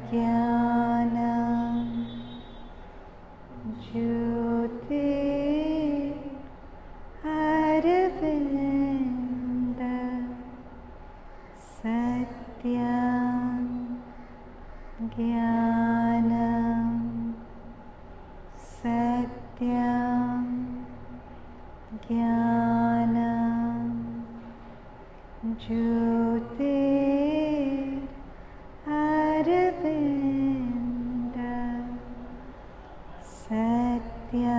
ज्ञानं ज्योति अरविन्द सत्यं ज्ञानं सत्यं ज्ञानं ज्योति अरविन्द सत्यं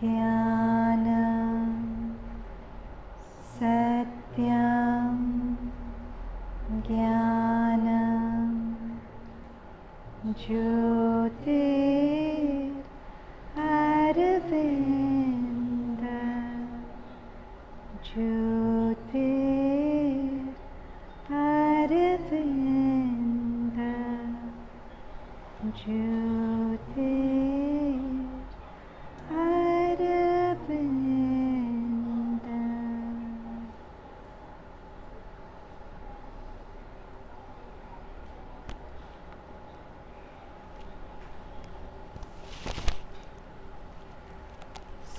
ज्ञानं सत्यं ज्ञानं ज्योति अरविन्द ज्योति अरविन्द ज्योति Arvind.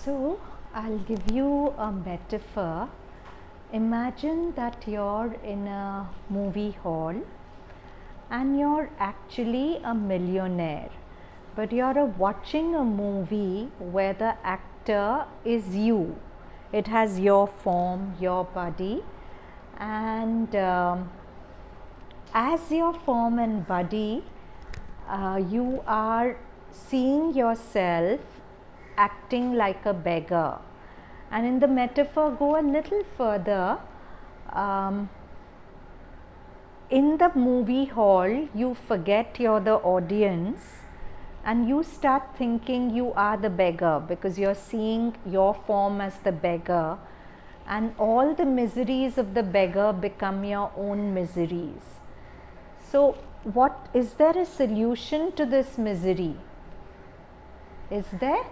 So, I'll give you a metaphor. Imagine that you're in a movie hall and you're actually a millionaire, but you're watching a movie where the actor is you. It has your form, your body, and as your form and body, you are seeing yourself acting like a beggar. And in the metaphor, go a little further. In the movie hall, you forget you're the audience and you start thinking you are the beggar because you're seeing your form as the beggar, and all the miseries of the beggar become your own miseries. So, what is there a solution to this misery? Is there?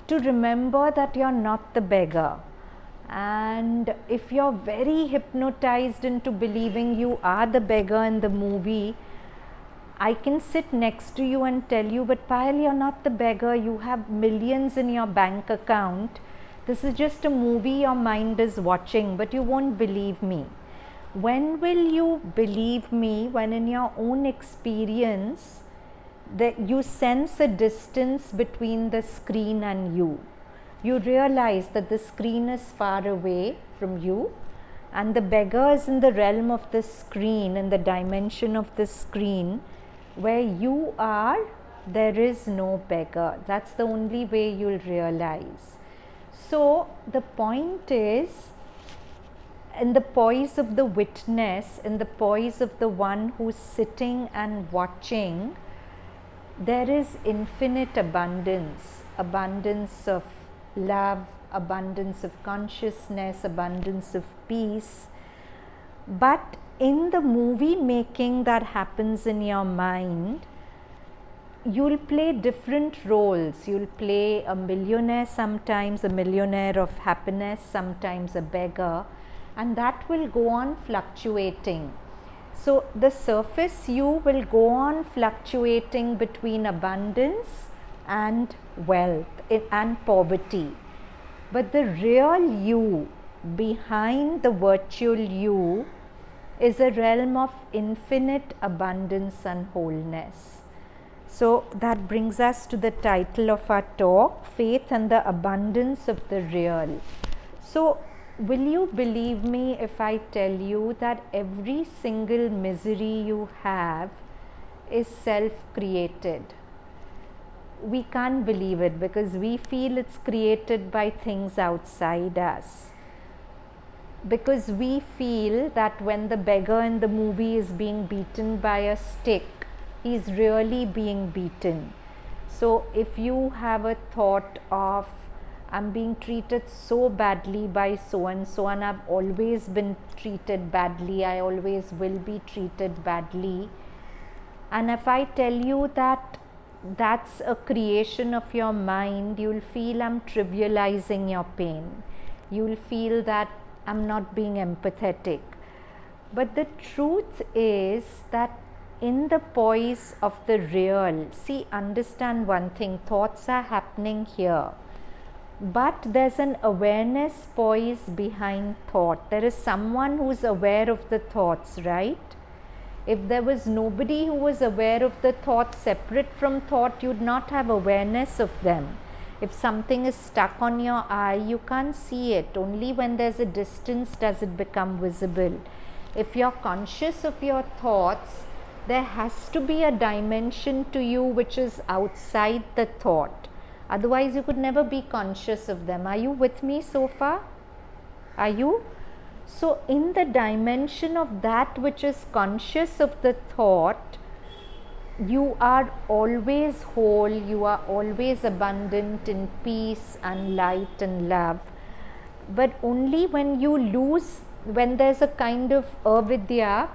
To remember that you're not the beggar. And if you're very hypnotized into believing you are the beggar in the movie, I can sit next to you and tell you, but Payal, you're not the beggar, you have millions in your bank account. This is just a movie your mind is watching, but you won't believe me. When will you believe me? When in your own experience that you sense a distance between the screen and you. You realize that the screen is far away from you and the beggar is in the realm of the screen, in the dimension of the screen. Where you are, there is no beggar. That's the only way you'll realize. So the point is, in the poise of the witness, in the poise of the one who's sitting and watching, there is infinite abundance, abundance of love, abundance of consciousness, abundance of peace. But in the movie making that happens in your mind, you'll play different roles. You'll play a millionaire sometimes, a millionaire of happiness, sometimes a beggar, and that will go on fluctuating. So the surface you will go on fluctuating between abundance and wealth and poverty. But the real you, behind the virtual you, is a realm of infinite abundance and wholeness. So that brings us to the title of our talk, Faith and the Abundance of the Real. So will you believe me if I tell you that every single misery you have is self-created? We can't believe it because we feel it's created by things outside us. Because we feel that when the beggar in the movie is being beaten by a stick, he's really being beaten. So if you have a thought of, I'm being treated so badly by so and so, and I've always been treated badly, I always will be treated badly. And if I tell you that that's a creation of your mind, you'll feel I'm trivializing your pain. You'll feel that I'm not being empathetic. But the truth is that in the poise of the real, see, understand one thing, thoughts are happening here, but there's an awareness poise behind thought. There is someone who's aware of the thoughts, right? If there was nobody who was aware of the thoughts separate from thought, you'd not have awareness of them. If something is stuck on your eye, you can't see it. Only when there's a distance does it become visible. If you're conscious of your thoughts, there has to be a dimension to you which is outside the thought. Otherwise, you could never be conscious of them. Are you with me so far? Are you? So, in the dimension of that which is conscious of the thought, you are always whole, you are always abundant in peace and light and love. But only when you lose, when there's a kind of avidya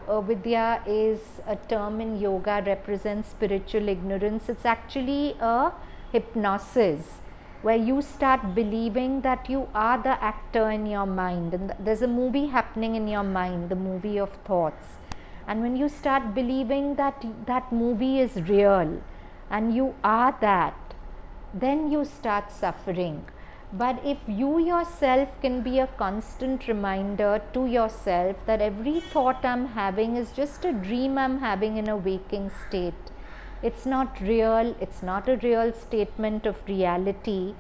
is a term in yoga, represents spiritual ignorance. It's actually a hypnosis where you start believing that you are the actor in your mind, and there's a movie happening in your mind, the movie of thoughts. And when you start believing that that movie is real and you are that, then you start suffering. But if you yourself can be a constant reminder to yourself that every thought I'm having is just a dream I'm having in a waking state. It's not real, it's not a real statement of reality.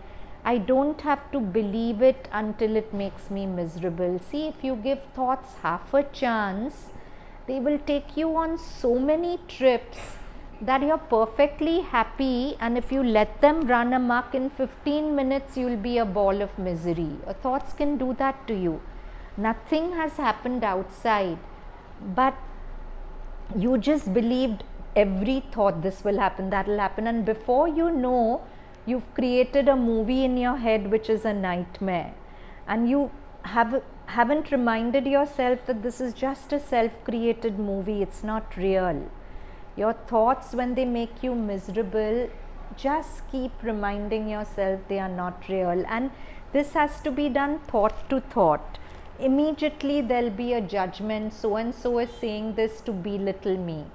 I don't have to believe it until it makes me miserable. See, if you give thoughts half a chance, they will take you on so many trips that you're perfectly happy, and if you let them run amok, in 15 minutes you'll be a ball of misery. Thoughts can do that to you. Nothing has happened outside, but you just believed every thought, this will happen, that will happen, and before you know, you've created a movie in your head which is a nightmare, and you haven't reminded yourself that this is just a self-created movie, it's not real. Your thoughts, when they make you miserable, just keep reminding yourself they are not real. And this has to be done thought to thought. Immediately there'll be a judgment, so and so is saying this to belittle me,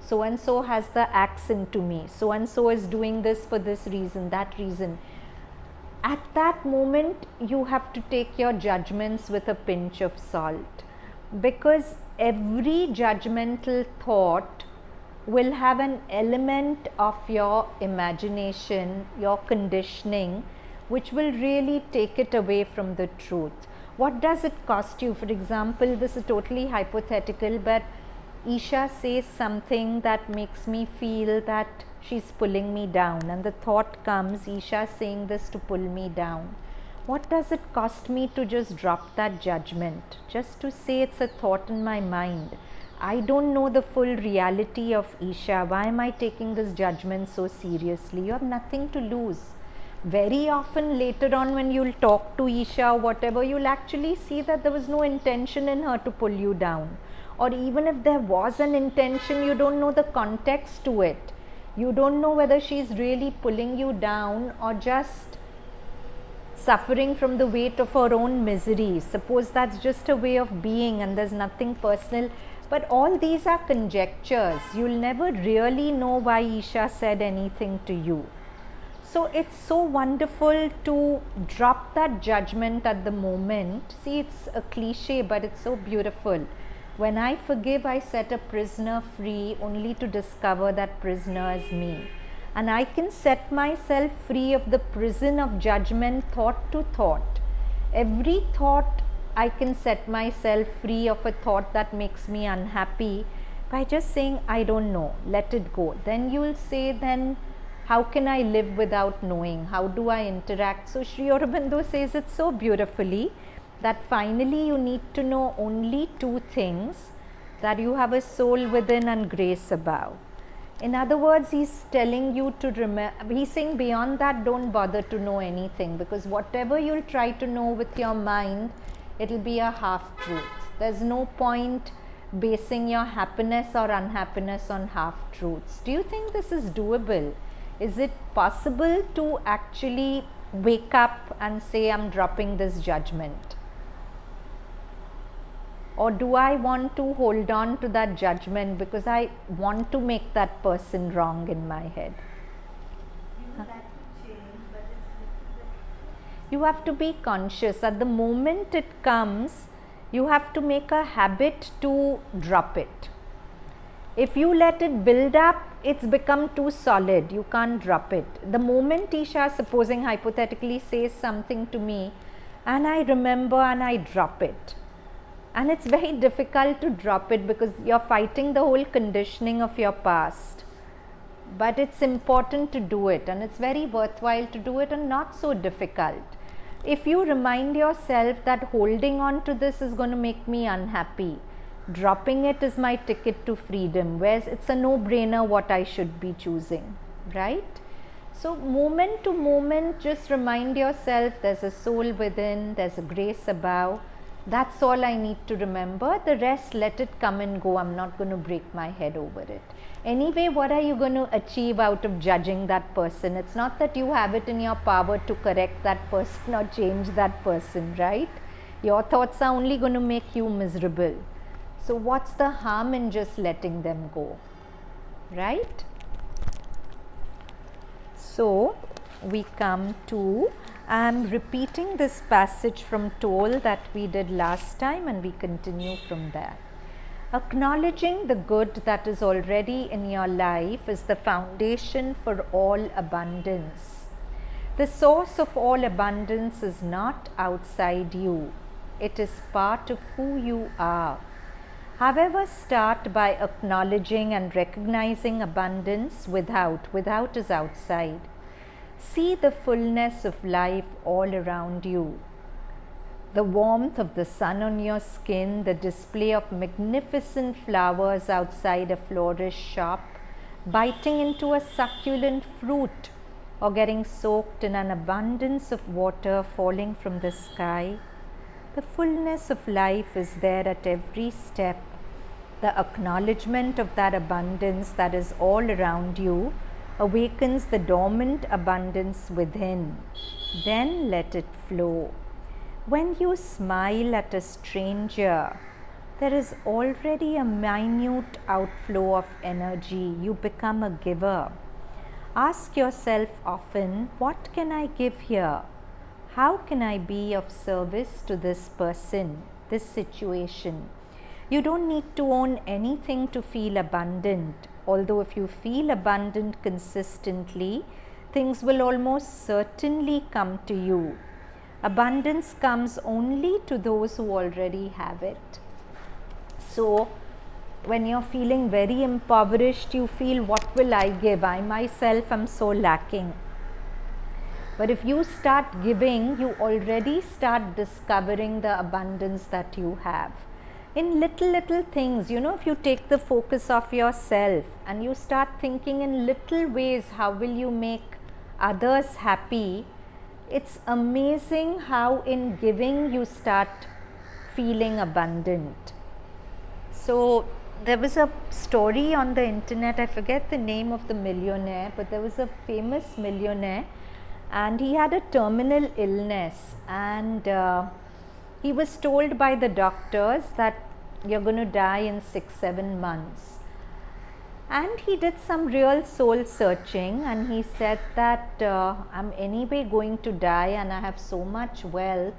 so and so has the axe into me, so and so is doing this for this reason, that reason. At that moment, you have to take your judgments with a pinch of salt, because every judgmental thought will have an element of your imagination, your conditioning, which will really take it away from the truth. What does it cost you? For example, this is totally hypothetical, but Isha says something that makes me feel that she's pulling me down, and the thought comes, Isha saying this to pull me down. What does it cost me to just drop that judgment? Just to say it's a thought in my mind. I don't know the full reality of Isha. Why am I taking this judgment so seriously? You have nothing to lose. Very often later on, when you'll talk to Isha or whatever, you'll actually see that there was no intention in her to pull you down. Or even if there was an intention, you don't know the context to it. You don't know whether she's really pulling you down or just suffering from the weight of her own misery. Suppose that's just a way of being and there's nothing personal. But all these are conjectures. You'll never really know why Isha said anything to you. So it's so wonderful to drop that judgment at the moment. See, it's a cliche, but it's so beautiful. When I forgive, I set a prisoner free, only to discover that prisoner is me. And I can set myself free of the prison of judgment, thought to thought. Every thought, I can set myself free of a thought that makes me unhappy by just saying, I don't know, let it go. Then you will say, then how can I live without knowing? How do I interact? So Sri Aurobindo says it so beautifully that finally you need to know only two things, that you have a soul within and grace above. In other words, he's telling you to remember, he's saying beyond that, don't bother to know anything, because whatever you'll try to know with your mind, it'll be a half truth. There's no point basing your happiness or unhappiness on half truths. Do you think this is doable? Is it possible to actually wake up and say, I'm dropping this judgment? or do I want to hold on to that judgment because I want to make that person wrong in my head? You have to be conscious. At the moment it comes, you have to make a habit to drop it. If you let it build up, it's become too solid. You can't drop it. The moment Isha, supposing hypothetically, says something to me and I remember and I drop it. And it's very difficult to drop it because you're fighting the whole conditioning of your past. But it's important to do it, and it's very worthwhile to do it and not so difficult. If you remind yourself that holding on to this is going to make me unhappy, dropping it is my ticket to freedom, whereas it's a no-brainer what I should be choosing, right? So moment to moment, just remind yourself there's a soul within, there's a grace above. That's all I need to remember. The rest, let it come and go. I'm not going to break my head over it. Anyway, what are you going to achieve out of judging that person? It's not that you have it in your power to correct that person or change that person, right? Your thoughts are only going to make you miserable. So what's the harm in just letting them go, right? So we come to, I'm repeating this passage from Toll that we did last time, and we continue from there. Acknowledging the good that is already in your life is the foundation for all abundance. The source of all abundance is not outside you. It is part of who you are. However, start by acknowledging and recognizing abundance without is outside. See the fullness of life all around you. The warmth of the sun on your skin, the display of magnificent flowers outside a florist's shop, biting into a succulent fruit, or getting soaked in an abundance of water falling from the sky. The fullness of life is there at every step. The acknowledgement of that abundance that is all around you awakens the dormant abundance within. Then let it flow. When you smile at a stranger, there is already a minute outflow of energy. You become a giver. Ask yourself often, what can I give here? How can I be of service to this person, this situation? You don't need to own anything to feel abundant. Although if you feel abundant consistently, things will almost certainly come to you. Abundance comes only to those who already have it. So, when you're feeling very impoverished, you feel, what will I give? I myself am so lacking. But if you start giving, you already start discovering the abundance that you have. In little things, if you take the focus off yourself and you start thinking in little ways, how will you make others happy? It's amazing how in giving you start feeling abundant. So there was a story on the internet, I forget the name of the millionaire, but there was a famous millionaire and he had a terminal illness, and he was told by the doctors that you're going to die in 6-7 months. And he did some real soul searching, and he said that I'm anyway going to die and I have so much wealth.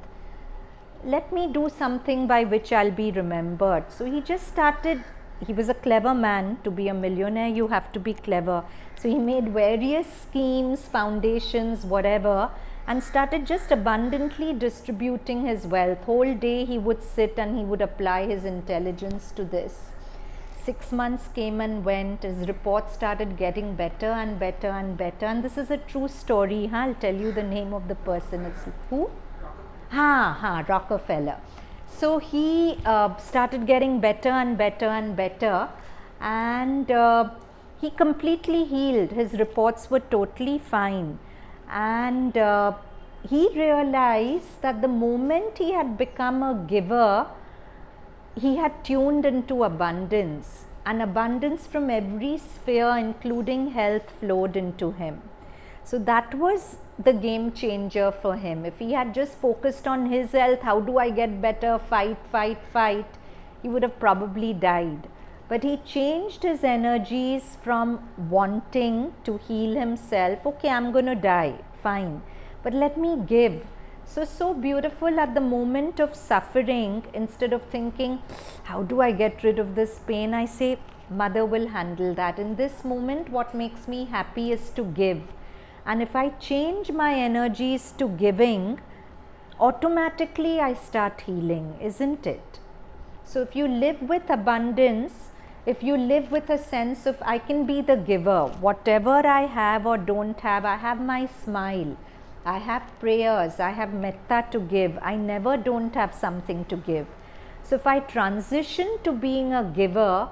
Let me do something by which I'll be remembered. So he just started, he was a clever man. To be a millionaire, you have to be clever. So he made various schemes, foundations, whatever, and started just abundantly distributing his wealth. Whole day he would sit and he would apply his intelligence to this. 6 months came and went, his reports started getting better and better and better, and this is a true story. I'll tell you the name of the person. It's who? Rockefeller. So he started getting better and better and better, and he completely healed. His reports were totally fine, and he realized that the moment he had become a giver, he had tuned into abundance, and abundance from every sphere, including health, flowed into him. So that was the game changer for him. If he had just focused on his health, how do I get better, fight, he would have probably died. But he changed his energies from wanting to heal himself. Okay, I'm going to die, fine, but let me give. So beautiful. At the moment of suffering, instead of thinking, how do I get rid of this pain, I say, Mother will handle that. In this moment, what makes me happy is to give. And if I change my energies to giving, automatically I start healing, isn't it? So if you live with abundance, if you live with a sense of, I can be the giver, whatever I have or don't have, I have my smile, I have prayers, I have metta to give, I never don't have something to give. So if I transition to being a giver,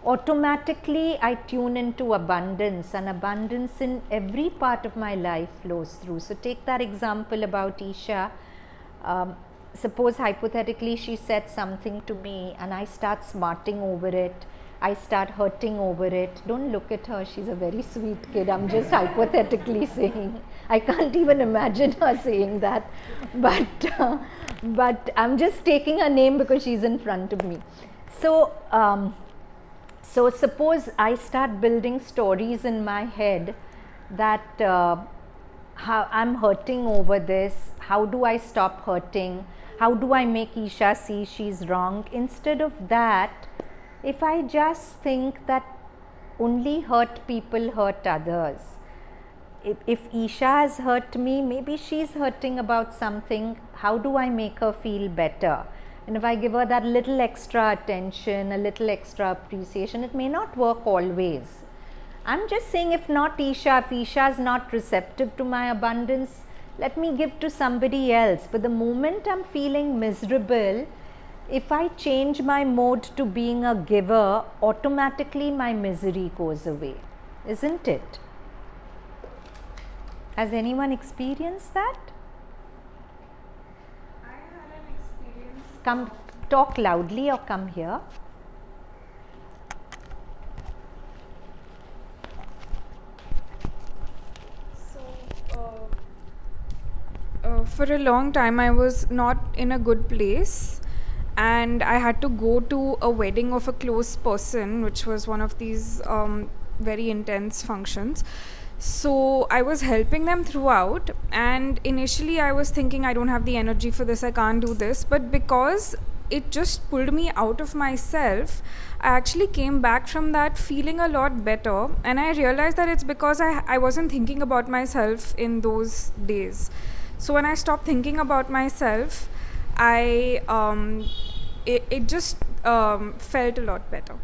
automatically I tune into abundance, and abundance in every part of my life flows through. So take that example about Isha. Suppose hypothetically she said something to me and I start smarting over it, I start hurting over it. Don't look at her, she's a very sweet kid. I'm just hypothetically saying. I can't even imagine her saying that. But I'm just taking her name because she's in front of me. So suppose I start building stories in my head that how I'm hurting over this, how do I stop hurting, how do I make Isha see she's wrong. Instead of that, if I just think that only hurt people hurt others, if Isha has hurt me, maybe she's hurting about something, how do I make her feel better? And if I give her that little extra attention, a little extra appreciation, it may not work always. I'm just saying, if not Isha, if Isha is not receptive to my abundance, let me give to somebody else. But the moment I'm feeling miserable, if I change my mode to being a giver, automatically my misery goes away, isn't it? Has anyone experienced that? I had an experience. Come, talk loudly or come here. For a long time I was not in a good place, and I had to go to a wedding of a close person, which was one of these very intense functions. So I was helping them throughout, and initially I was thinking, I don't have the energy for this, I can't do this. But because it just pulled me out of myself, I actually came back from that feeling a lot better. And I realized that it's because I wasn't thinking about myself in those days. So when I stopped thinking about myself, it just felt a lot better.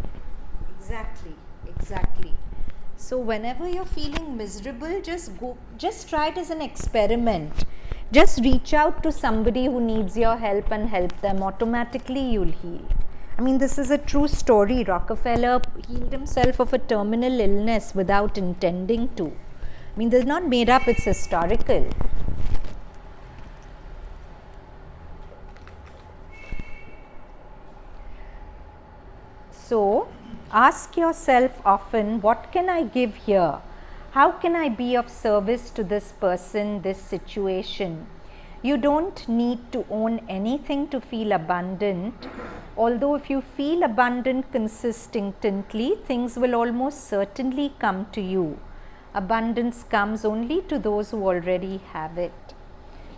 Exactly. So whenever you're feeling miserable, just try it as an experiment. Just reach out to somebody who needs your help and help them. Automatically you'll heal. I mean, this is a true story. Rockefeller healed himself of a terminal illness without intending to. I mean, this is not made up, it's historical. So, ask yourself often, what can I give here? How can I be of service to this person, this situation? You don't need to own anything to feel abundant. Although if you feel abundant consistently, things will almost certainly come to you. Abundance comes only to those who already have it.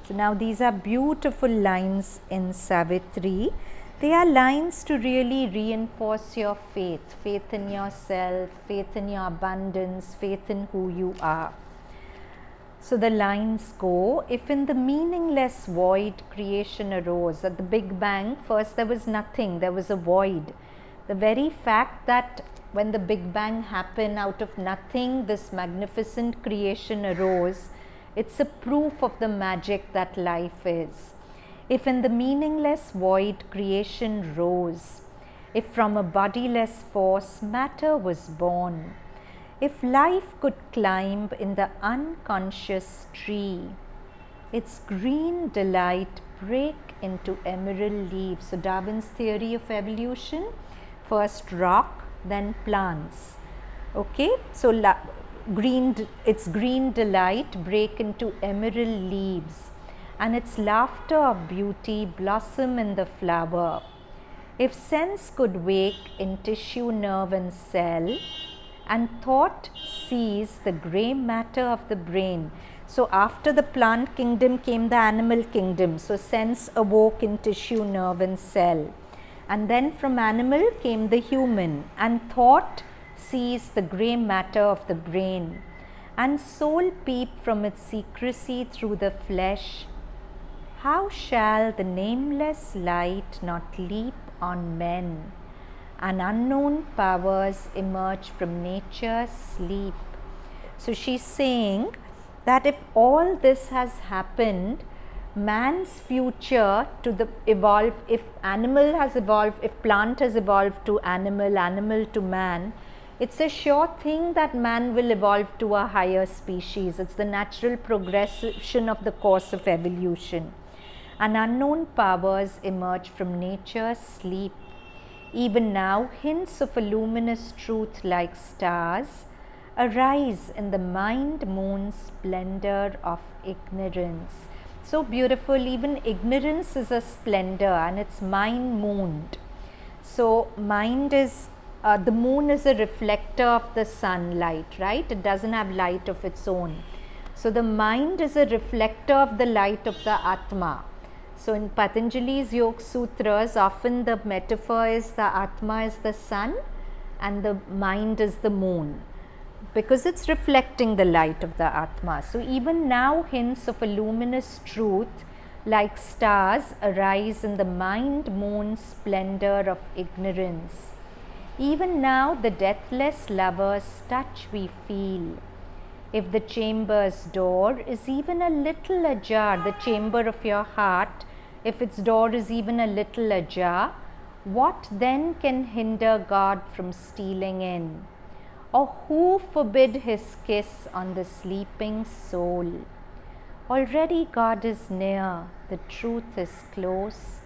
So now these are beautiful lines in Savitri. They are lines to really reinforce your faith in yourself, faith in your abundance, faith in who you are. So the lines go, if in the meaningless void creation arose. At the Big Bang, first there was nothing, there was a void. The very fact that when the Big Bang happened, out of nothing, this magnificent creation arose, it's a proof of the magic that life is. If in the meaningless void creation rose, if from a bodiless force matter was born, if life could climb in the unconscious tree, its green delight break into emerald leaves. So Darwin's theory of evolution, first rock, then plants. Okay, so its green delight break into emerald leaves, and its laughter of beauty blossom in the flower. If sense could wake in tissue, nerve and cell, and thought sees the grey matter of the brain. So after the plant kingdom came the animal kingdom. So sense awoke in tissue, nerve and cell. And then from animal came the human, and thought sees the grey matter of the brain. And soul peep from its secrecy through the flesh. How shall the nameless light not leap on men? And unknown powers emerge from nature's sleep. So she's saying that if all this has happened, man's future to the evolve, if animal has evolved, if plant has evolved to animal, animal to man, it's a sure thing that man will evolve to a higher species. It's the natural progression of the course of evolution. And unknown powers emerge from nature's sleep. Even now, hints of a luminous truth like stars arise in the mind moon's splendor of ignorance. So beautiful, even ignorance is a splendor and it's mind mooned. So mind is, the moon is a reflector of the sunlight, right? It doesn't have light of its own. So the mind is a reflector of the light of the Atma. So in Patanjali's Yoga Sutras, often the metaphor is the Atma is the sun and the mind is the moon, because it's reflecting the light of the Atma. So even now hints of a luminous truth like stars arise in the mind moon splendor of ignorance. Even now the deathless lover's touch we feel. If the chamber's door is even a little ajar, the chamber of your heart, if its door is even a little ajar, what then can hinder God from stealing in? Or who forbid his kiss on the sleeping soul? Already God is near, the truth is close.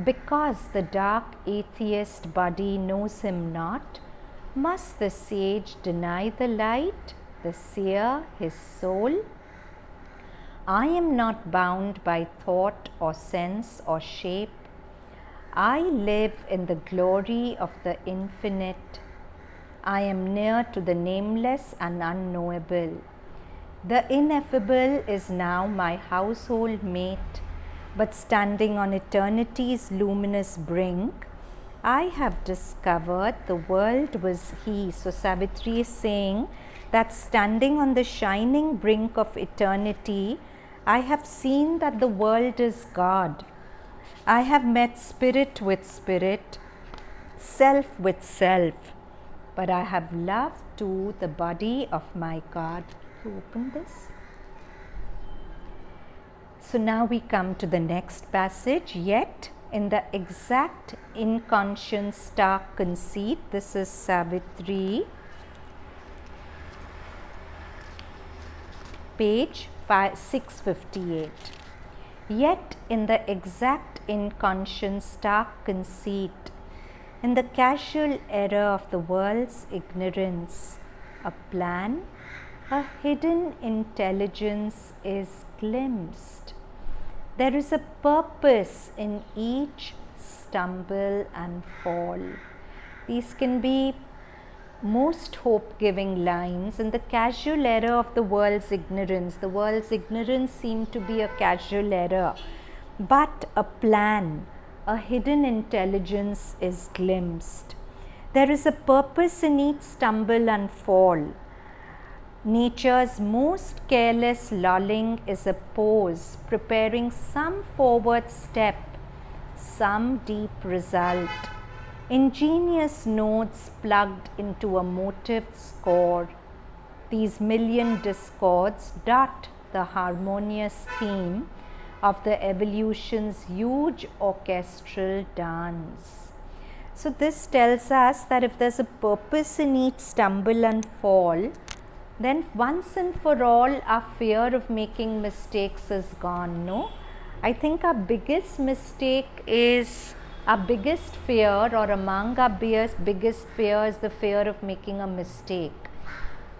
Because the dark atheist body knows him not, must the sage deny the light, the seer his soul? I am not bound by thought or sense or shape. I live in the glory of the infinite. I am near to the nameless and unknowable. The ineffable is now my household mate, but standing on eternity's luminous brink, I have discovered the world was he. So Savitri is saying that standing on the shining brink of eternity, I have seen that the world is God. I have met spirit with spirit, self with self, but I have loved too the body of my God. You open this. So now we come to the next passage. Yet in the exact inconscious stark conceit, this is Savitri, page 658. Yet in the exact inconscious stark conceit, in the casual error of the world's ignorance, a plan, a hidden intelligence is glimpsed. There is a purpose in each stumble and fall. These can be most hope-giving lines. In the casual error of the world's ignorance seemed to be a casual error, but a plan, a hidden intelligence is glimpsed. There is a purpose in each stumble and fall. Nature's most careless lulling is a pose, preparing some forward step, some deep result. Ingenious notes plugged into a motive score. These million discords dot the harmonious theme of the evolution's huge orchestral dance. So this tells us that if there's a purpose in each stumble and fall, then once and for all our fear of making mistakes is gone, no? I think our biggest mistake is, our biggest fear, or among our biggest fear, is the fear of making a mistake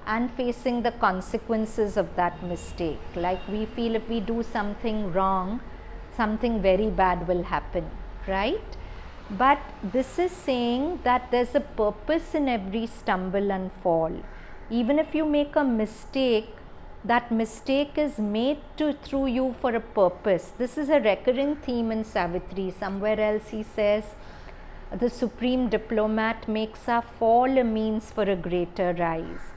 and facing the consequences of that mistake. Like we feel if we do something wrong, something very bad will happen, right? But this is saying that there's a purpose in every stumble and fall. Even if you make a mistake, that mistake is made through you for a purpose. This is a recurring theme in Savitri. Somewhere else he says, the supreme diplomat makes our fall a means for a greater rise.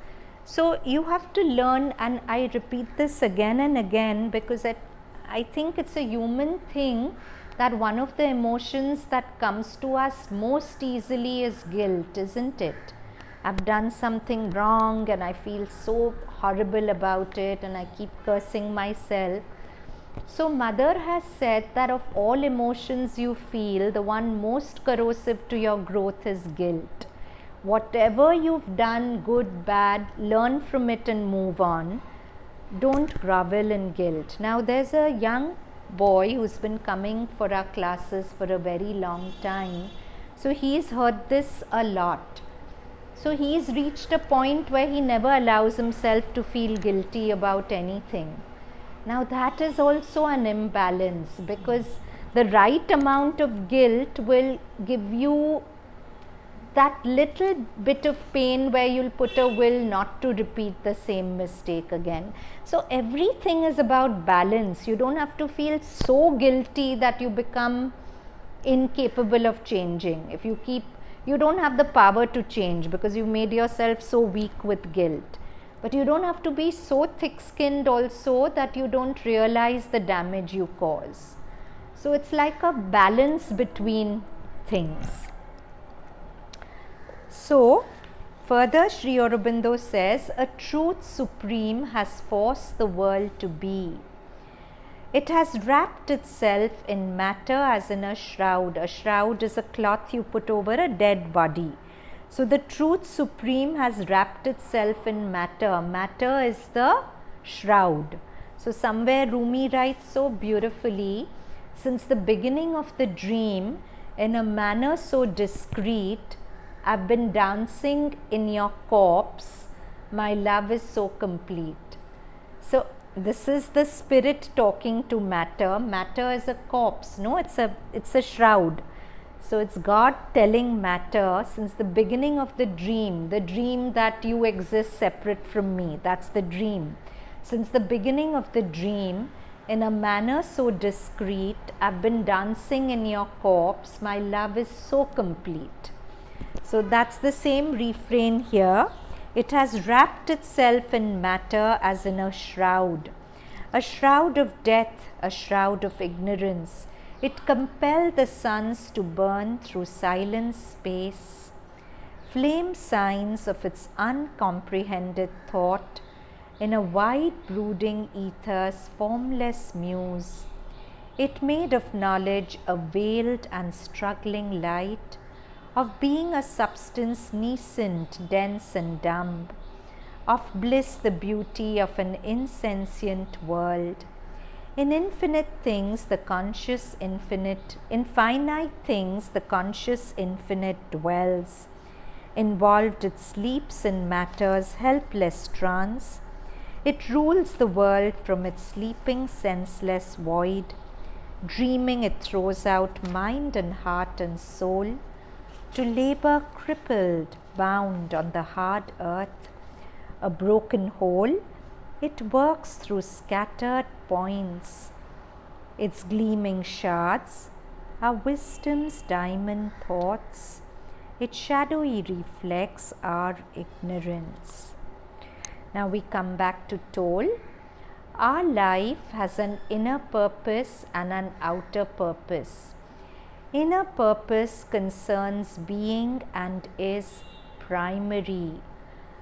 So you have to learn, and I repeat this again and again because I think it's a human thing, that one of the emotions that comes to us most easily is guilt, isn't it? I've done something wrong and I feel so horrible about it and I keep cursing myself. So Mother has said that of all emotions you feel, the one most corrosive to your growth is guilt. Whatever you've done, good, bad, learn from it and move on. Don't grovel in guilt. Now there's a young boy who's been coming for our classes for a very long time. So he's heard this a lot. So he's reached a point where he never allows himself to feel guilty about anything. Now that is also an imbalance, because the right amount of guilt will give you that little bit of pain where you'll put a will not to repeat the same mistake again. So everything is about balance. You don't have to feel so guilty that you become incapable of changing. If you don't have the power to change because you've made yourself so weak with guilt. But you don't have to be so thick-skinned also that you don't realize the damage you cause. So it's like a balance between things. So, further Sri Aurobindo says, a truth supreme has forced the world to be. It has wrapped itself in matter as in a shroud. A shroud is a cloth you put over a dead body. So, the truth supreme has wrapped itself in matter. Matter is the shroud. So, somewhere Rumi writes so beautifully, since the beginning of the dream, in a manner so discreet, I've been dancing in your corpse, my love is so complete. So this is the spirit talking to matter. Matter is a corpse, no, it's a shroud. So it's God telling matter, since the beginning of the dream that you exist separate from me, that's the dream. Since the beginning of the dream, in a manner so discreet, I've been dancing in your corpse, my love is so complete. So that's the same refrain here. It has wrapped itself in matter as in a shroud of death, a shroud of ignorance. It compelled the suns to burn through silent space, flame signs of its uncomprehended thought, in a wide brooding ether's formless muse. It made of knowledge a veiled and struggling light, of being a substance nascent, dense and dumb, of bliss the beauty of an insentient world. In infinite things the conscious infinite, in finite things the conscious infinite dwells. Involved it sleeps in matter's helpless trance. It rules the world from its sleeping senseless void. Dreaming it throws out mind and heart and soul, to labor crippled, bound on the hard earth. A broken hole, it works through scattered points. Its gleaming shards are wisdom's diamond thoughts. Its shadowy reflects our ignorance. Now we come back to Toll. Our life has an inner purpose and an outer purpose. Inner purpose concerns being and is primary.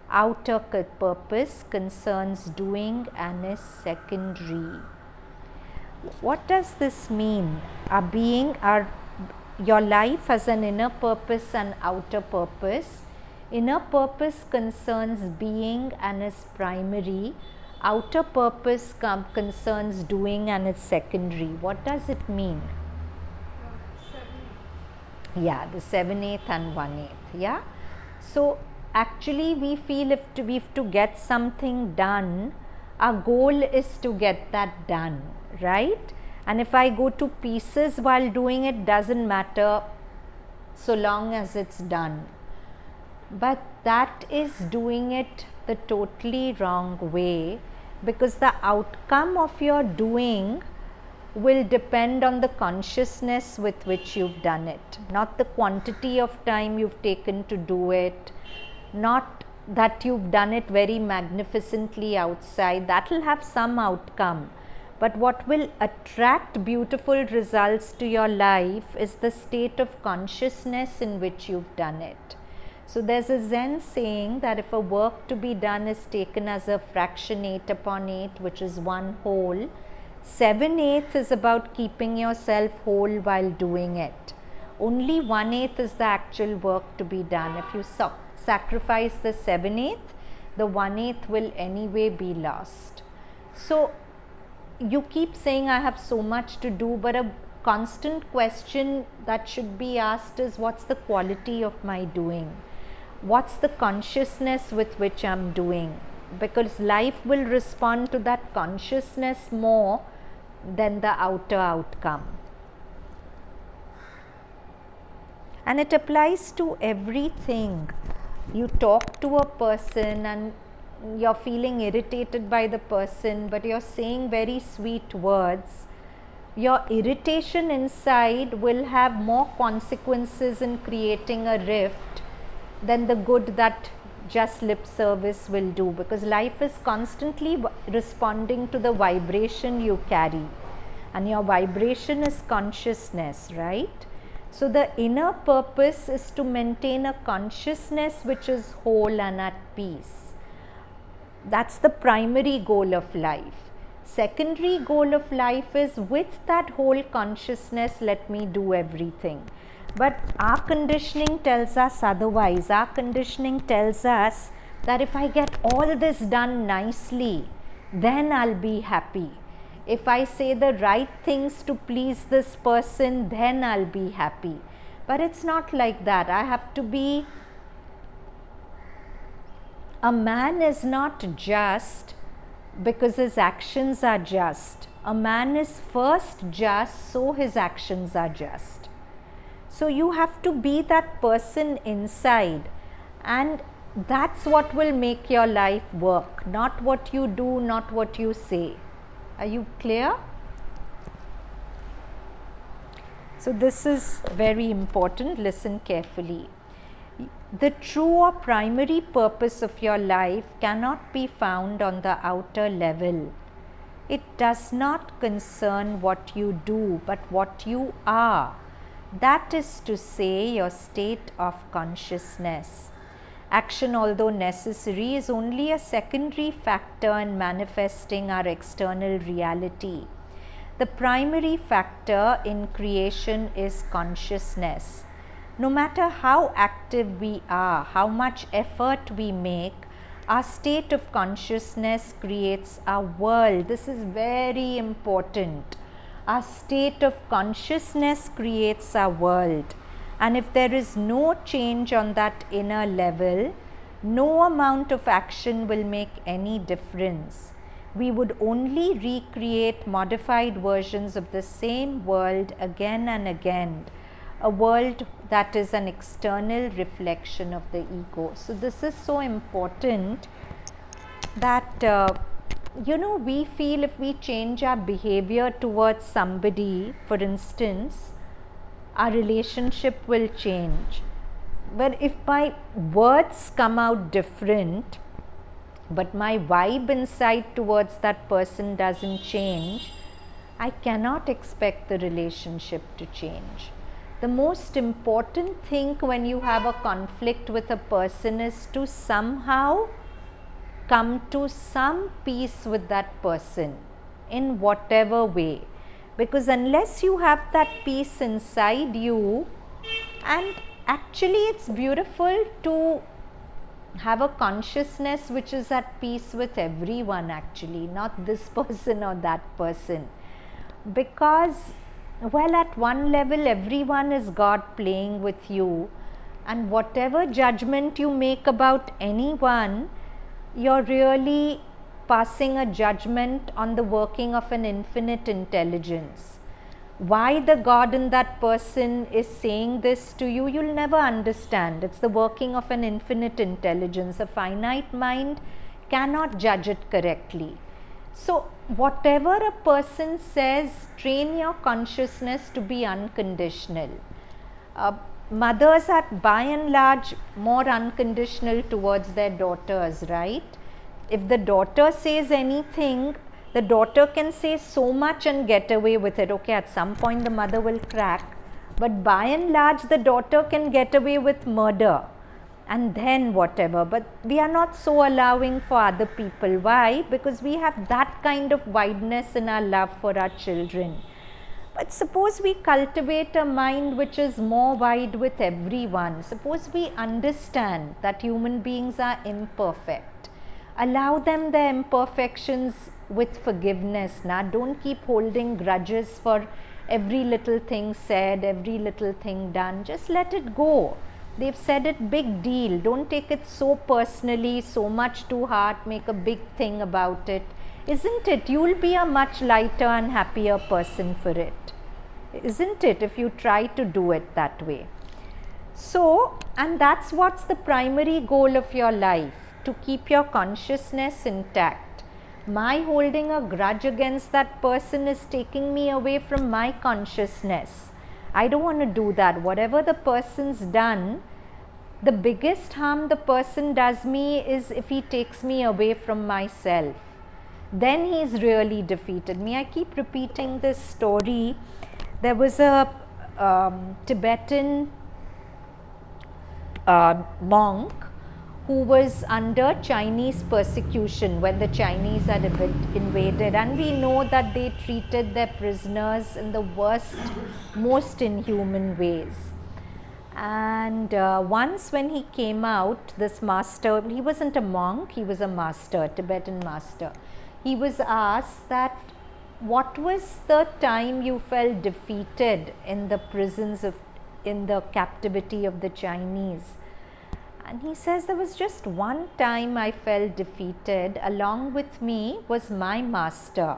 Outer purpose concerns doing and is secondary. What does this mean? Your life has an inner purpose and outer purpose. Inner purpose concerns being and is primary. Outer purpose concerns doing and is secondary. What does it mean? Yeah, the 7/8 and 1/8. Yeah. So actually we feel if we have to get something done, our goal is to get that done, right? And if I go to pieces while doing it, doesn't matter so long as it's done. But that is doing it the totally wrong way, because the outcome of your doing will depend on the consciousness with which you've done it, not the quantity of time you've taken to do it, not that you've done it very magnificently outside. That will have some outcome, but what will attract beautiful results to your life is the state of consciousness in which you've done it. So there's a Zen saying that if a work to be done is taken as a fraction 8 upon 8, which is one whole, 7/8 is about keeping yourself whole while doing it. Only 1/8 is the actual work to be done. If you sacrifice the 7/8, the 1/8 will anyway be lost. So you keep saying, I have so much to do, but a constant question that should be asked is, what's the quality of my doing? What's the consciousness with which I'm doing? Because life will respond to that consciousness more than the outer outcome. And it applies to everything. You talk to a person and you're feeling irritated by the person, but you're saying very sweet words. Your irritation inside will have more consequences in creating a rift than the good that just lip service will do, because life is constantly responding to the vibration you carry, and your vibration is consciousness, right? So the inner purpose is to maintain a consciousness which is whole and at peace. That's the primary goal of life. Secondary goal of life is, with that whole consciousness, let me do everything. But our conditioning tells us otherwise. Our conditioning tells us that if I get all this done nicely, then I'll be happy. If I say the right things to please this person, then I'll be happy. But it's not like that. I have to be. A man is not just because his actions are just. A man is first just, so his actions are just. So you have to be that person inside, and that's what will make your life work, not what you do, not what you say. Are you clear? So this is very important. Listen carefully. The true or primary purpose of your life cannot be found on the outer level. It does not concern what you do, but what you are. That is to say, your state of consciousness. Action, although necessary, is only a secondary factor in manifesting our external reality. The primary factor in creation is consciousness. No matter how active we are, how much effort we make, our state of consciousness creates our world. This is very important. Our state of consciousness creates our world. And if there is no change on that inner level, no amount of action will make any difference. We would only recreate modified versions of the same world again and again. A world that is an external reflection of the ego. So this is so important that we feel if we change our behavior towards somebody, for instance, our relationship will change. But if my words come out different, but my vibe inside towards that person doesn't change, I cannot expect the relationship to change. The most important thing when you have a conflict with a person is to somehow come to some peace with that person in whatever way. Because unless you have that peace inside you, and actually it's beautiful to have a consciousness which is at peace with everyone, actually, not this person or that person. Because, well, at one level, everyone is God playing with you, and whatever judgment you make about anyone, you're really passing a judgment on the working of an infinite intelligence. Why the God in that person is saying this to you, you'll never understand. It's the working of an infinite intelligence. A finite mind cannot judge it correctly. So whatever a person says, train your consciousness to be unconditional. Mothers are by and large more unconditional towards their daughters, right? If the daughter says anything, the daughter can say so much and get away with it. Okay, at some point the mother will crack, but by and large the daughter can get away with murder and then whatever. But we are not so allowing for other people. Why? Because we have that kind of wideness in our love for our children. But suppose we cultivate a mind which is more wide with everyone. Suppose we understand that human beings are imperfect. Allow them their imperfections with forgiveness. Now, don't keep holding grudges for every little thing said, every little thing done. Just let it go. They've said it, big deal. Don't take it so personally, so much to heart, make a big thing about it. Isn't it? You'll be a much lighter and happier person for it. Isn't it? If you try to do it that way. So, and that's what's the primary goal of your life, to keep your consciousness intact. My holding a grudge against that person is taking me away from my consciousness. I don't want to do that. Whatever the person's done, the biggest harm the person does me is if he takes me away from myself. Then he's really defeated me. I keep repeating this story. There was a Tibetan monk who was under Chinese persecution when the Chinese had invaded, and we know that they treated their prisoners in the worst, most inhuman ways. And once when he came out, this master, he wasn't a monk, he was a master, Tibetan master. He was asked that, what was the time you felt defeated in the prisons in the captivity of the Chinese? And he says, there was just one time I felt defeated. Along with me was my master.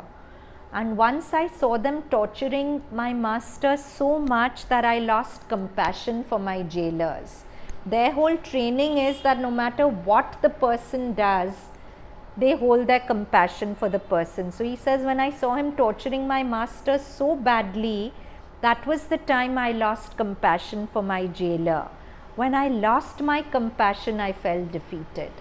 And once I saw them torturing my master so much that I lost compassion for my jailers. Their whole training is that no matter what the person does, they hold their compassion for the person. So he says, when I saw him torturing my master so badly, that was the time I lost compassion for my jailer. When I lost my compassion, I felt defeated.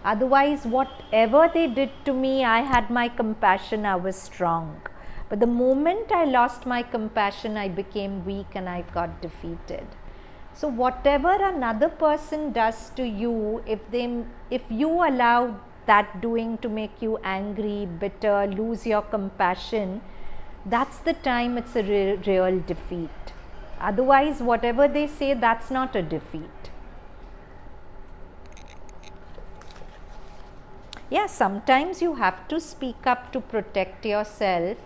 Otherwise, whatever they did to me, I had my compassion, I was strong. But the moment I lost my compassion, I became weak and I got defeated. So whatever another person does to you, if you allow that doing to make you angry, bitter, lose your compassion, that's the time it's a real defeat. Otherwise, whatever they say, that's not a defeat. Yeah, sometimes you have to speak up to protect yourself,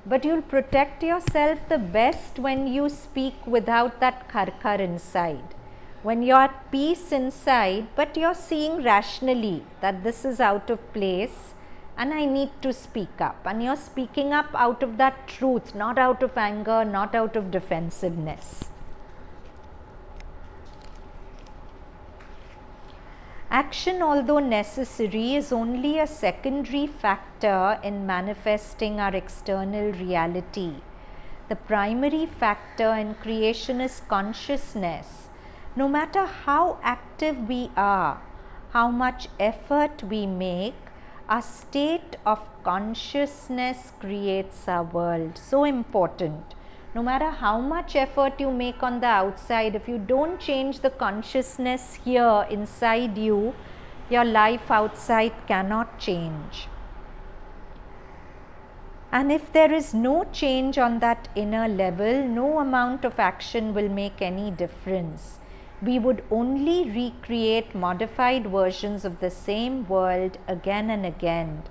but you'll protect yourself the best when you speak without that kharkhar inside. When you're at peace inside, but you're seeing rationally that this is out of place and I need to speak up. And you're speaking up out of that truth, not out of anger, not out of defensiveness. Action, although necessary, is only a secondary factor in manifesting our external reality. The primary factor in creation is consciousness. No matter how active we are, how much effort we make, our state of consciousness creates our world. So important. No matter how much effort you make on the outside, if you don't change the consciousness here inside you, your life outside cannot change. And if there is no change on that inner level, no amount of action will make any difference. We would only recreate modified versions of the same world again and again,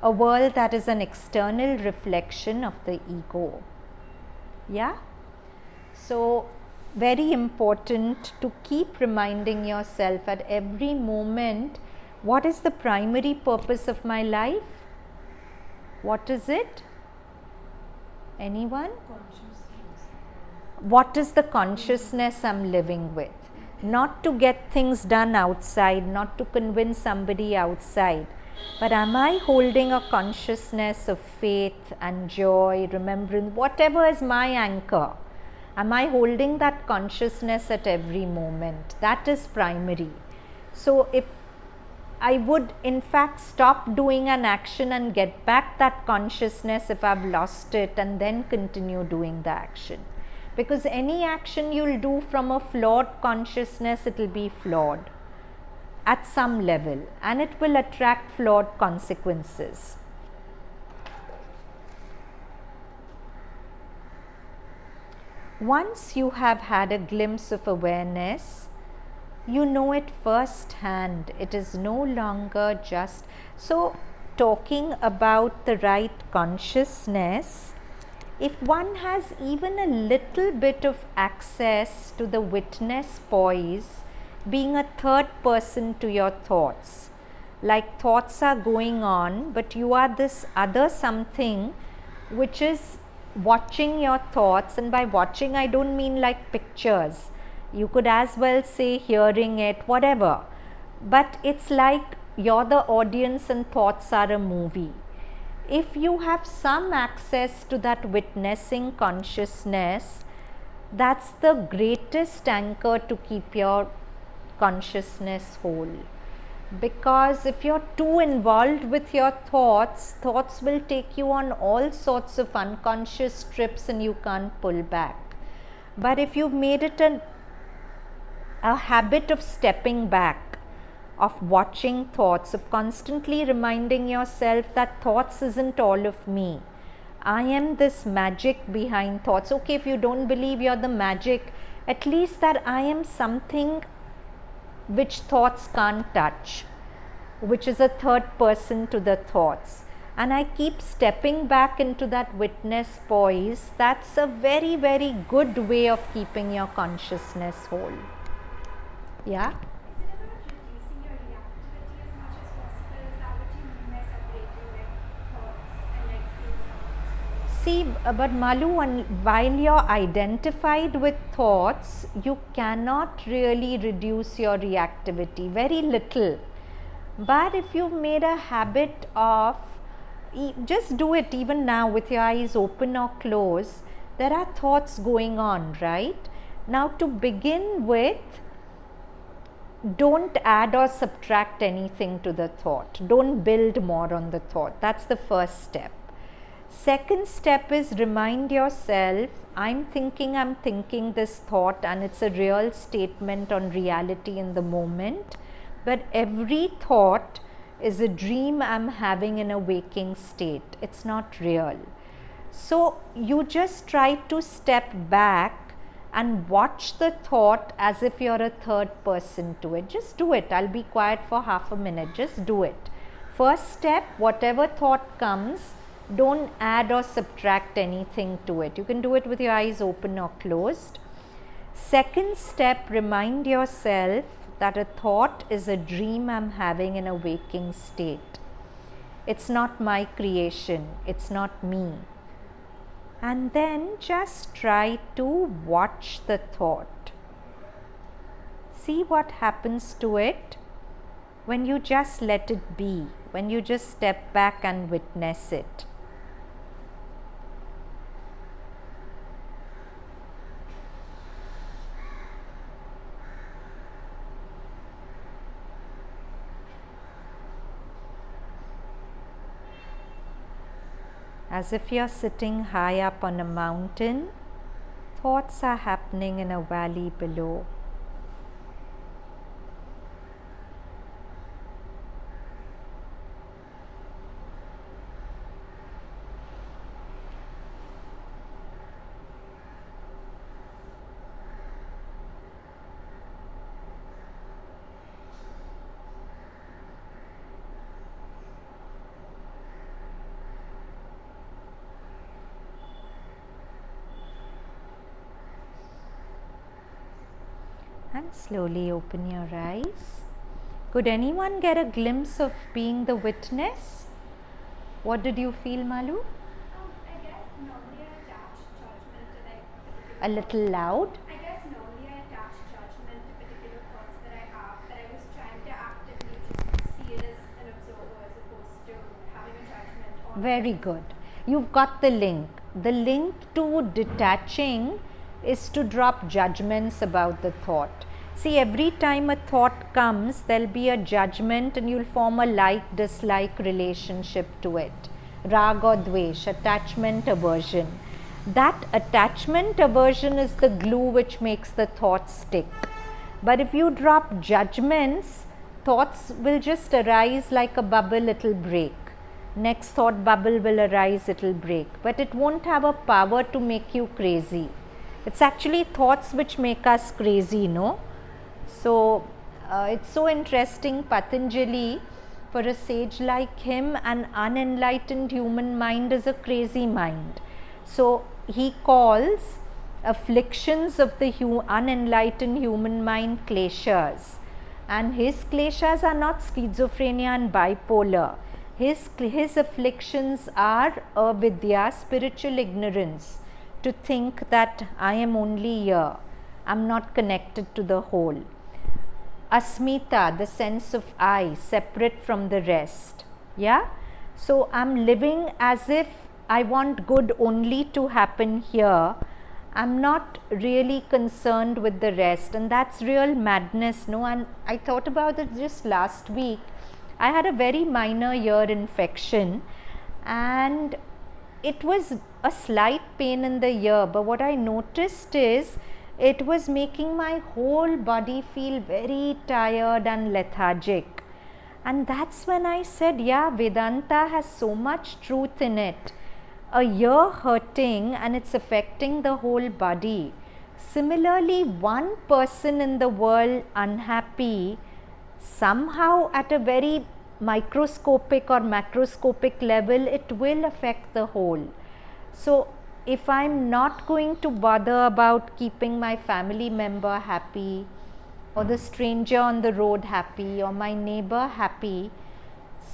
a world that is an external reflection of the ego. Yeah? So, very important to keep reminding yourself at every moment, what is the primary purpose of my life? What is it? Anyone? What is the consciousness I'm living with? Not to get things done outside, not to convince somebody outside, but am I holding a consciousness of faith and joy, remembrance, whatever is my anchor? Am I holding that consciousness at every moment? That is primary. So if I would in fact stop doing an action and get back that consciousness if I've lost it, and then continue doing the action. Because any action you'll do from a flawed consciousness, it will be flawed at some level, and it will attract flawed consequences. Once you have had a glimpse of awareness, you know it firsthand. It is no longer just. So, talking about the right consciousness, if one has even a little bit of access to the witness poise, being a third person to your thoughts, like thoughts are going on, but you are this other something which is watching your thoughts. And by watching, I don't mean like pictures. You could as well say hearing it, whatever. But it's like you're the audience and thoughts are a movie. If you have some access to that witnessing consciousness, that's the greatest anchor to keep your consciousness whole. Because if you're too involved with your thoughts, thoughts will take you on all sorts of unconscious trips and you can't pull back. But if you've made it a habit of stepping back, of watching thoughts, of constantly reminding yourself that thoughts isn't all of me. I am this magic behind thoughts. Okay, if you don't believe you're the magic, at least that I am something which thoughts can't touch, which is a third person to the thoughts. And I keep stepping back into that witness poise. That's a very, very good way of keeping your consciousness whole. Yeah? Is it about reducing your reactivity as much as possible? Is that what you mean by separating like thoughts and like feelings? See, but Malu, while you're identified with thoughts, you cannot really reduce your reactivity, very little. But if you've made a habit of, just do it even now with your eyes open or closed, there are thoughts going on, right? Now to begin with, don't add or subtract anything to the thought. Don't build more on the thought. That's the first step. Second step is remind yourself, I'm thinking this thought, and it's a real statement on reality in the moment. But every thought is a dream I'm having in a waking state. It's not real. So you just try to step back and watch the thought as if you're a third person to it. Just do it. I'll be quiet for half a minute. Just do it. First step, whatever thought comes, don't add or subtract anything to it. You can do it with your eyes open or closed. Second step, remind yourself that a thought is a dream I'm having in a waking state. It's not my creation. It's not me. And then just try to watch the thought. See what happens to it when you just let it be, when you just step back and witness it. As if you're sitting high up on a mountain, thoughts are happening in a valley below. And slowly open your eyes. Could anyone get a glimpse of being the witness? What did you feel, Malu? I guess normally I A little loud? I guess normally I attach judgment to particular thoughts that I have, but I was trying to actively just see it as an observer as opposed to having a judgment on Very it. good. You've got the link. The link to detaching is to drop judgments about the thought. See, every time a thought comes, there'll be a judgment and you'll form a like-dislike relationship to it. Rag or dvesh, attachment, aversion. That attachment aversion is the glue which makes the thought stick. But if you drop judgments, thoughts will just arise like a bubble, it'll break. Next thought bubble will arise, it'll break. But it won't have a power to make you crazy. It's actually thoughts which make us crazy, no? So, it's so interesting, Patanjali, for a sage like him, an unenlightened human mind is a crazy mind. So, he calls afflictions of the unenlightened human mind kleshas. And his kleshas are not schizophrenia and bipolar. His afflictions are avidya, spiritual ignorance, to think that I am only here, I am not connected to the whole. Asmita, the sense of I, separate from the rest. Yeah? So I am living as if I want good only to happen here. I am not really concerned with the rest, and that's real madness, no? And I thought about it just last week. I had a very minor ear infection and it was a slight pain in the ear, but what I noticed is it was making my whole body feel very tired and lethargic. And that's when I said, yeah, Vedanta has so much truth in it. A ear hurting and it's affecting the whole body. Similarly, one person in the world unhappy, somehow at a very microscopic or macroscopic level, it will affect the whole. So if I'm not going to bother about keeping my family member happy, or the stranger on the road happy, or my neighbor happy,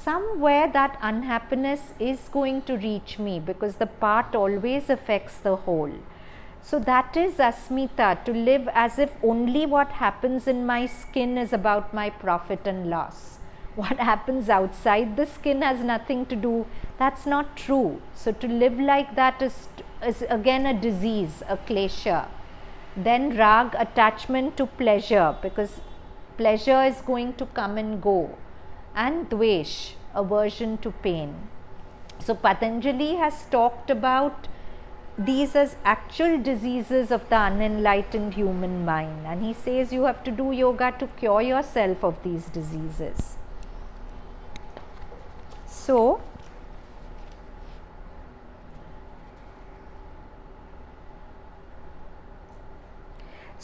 somewhere that unhappiness is going to reach me, because the part always affects the whole. So that is asmita, to live as if only what happens in my skin is about my profit and loss. What happens outside the skin has nothing to do. That's not true. So to live like that is again a disease, a klesha. Then rag, attachment to pleasure, because pleasure is going to come and go. And dvesh, aversion to pain. So Patanjali has talked about these as actual diseases of the unenlightened human mind, and he says you have to do yoga to cure yourself of these diseases. So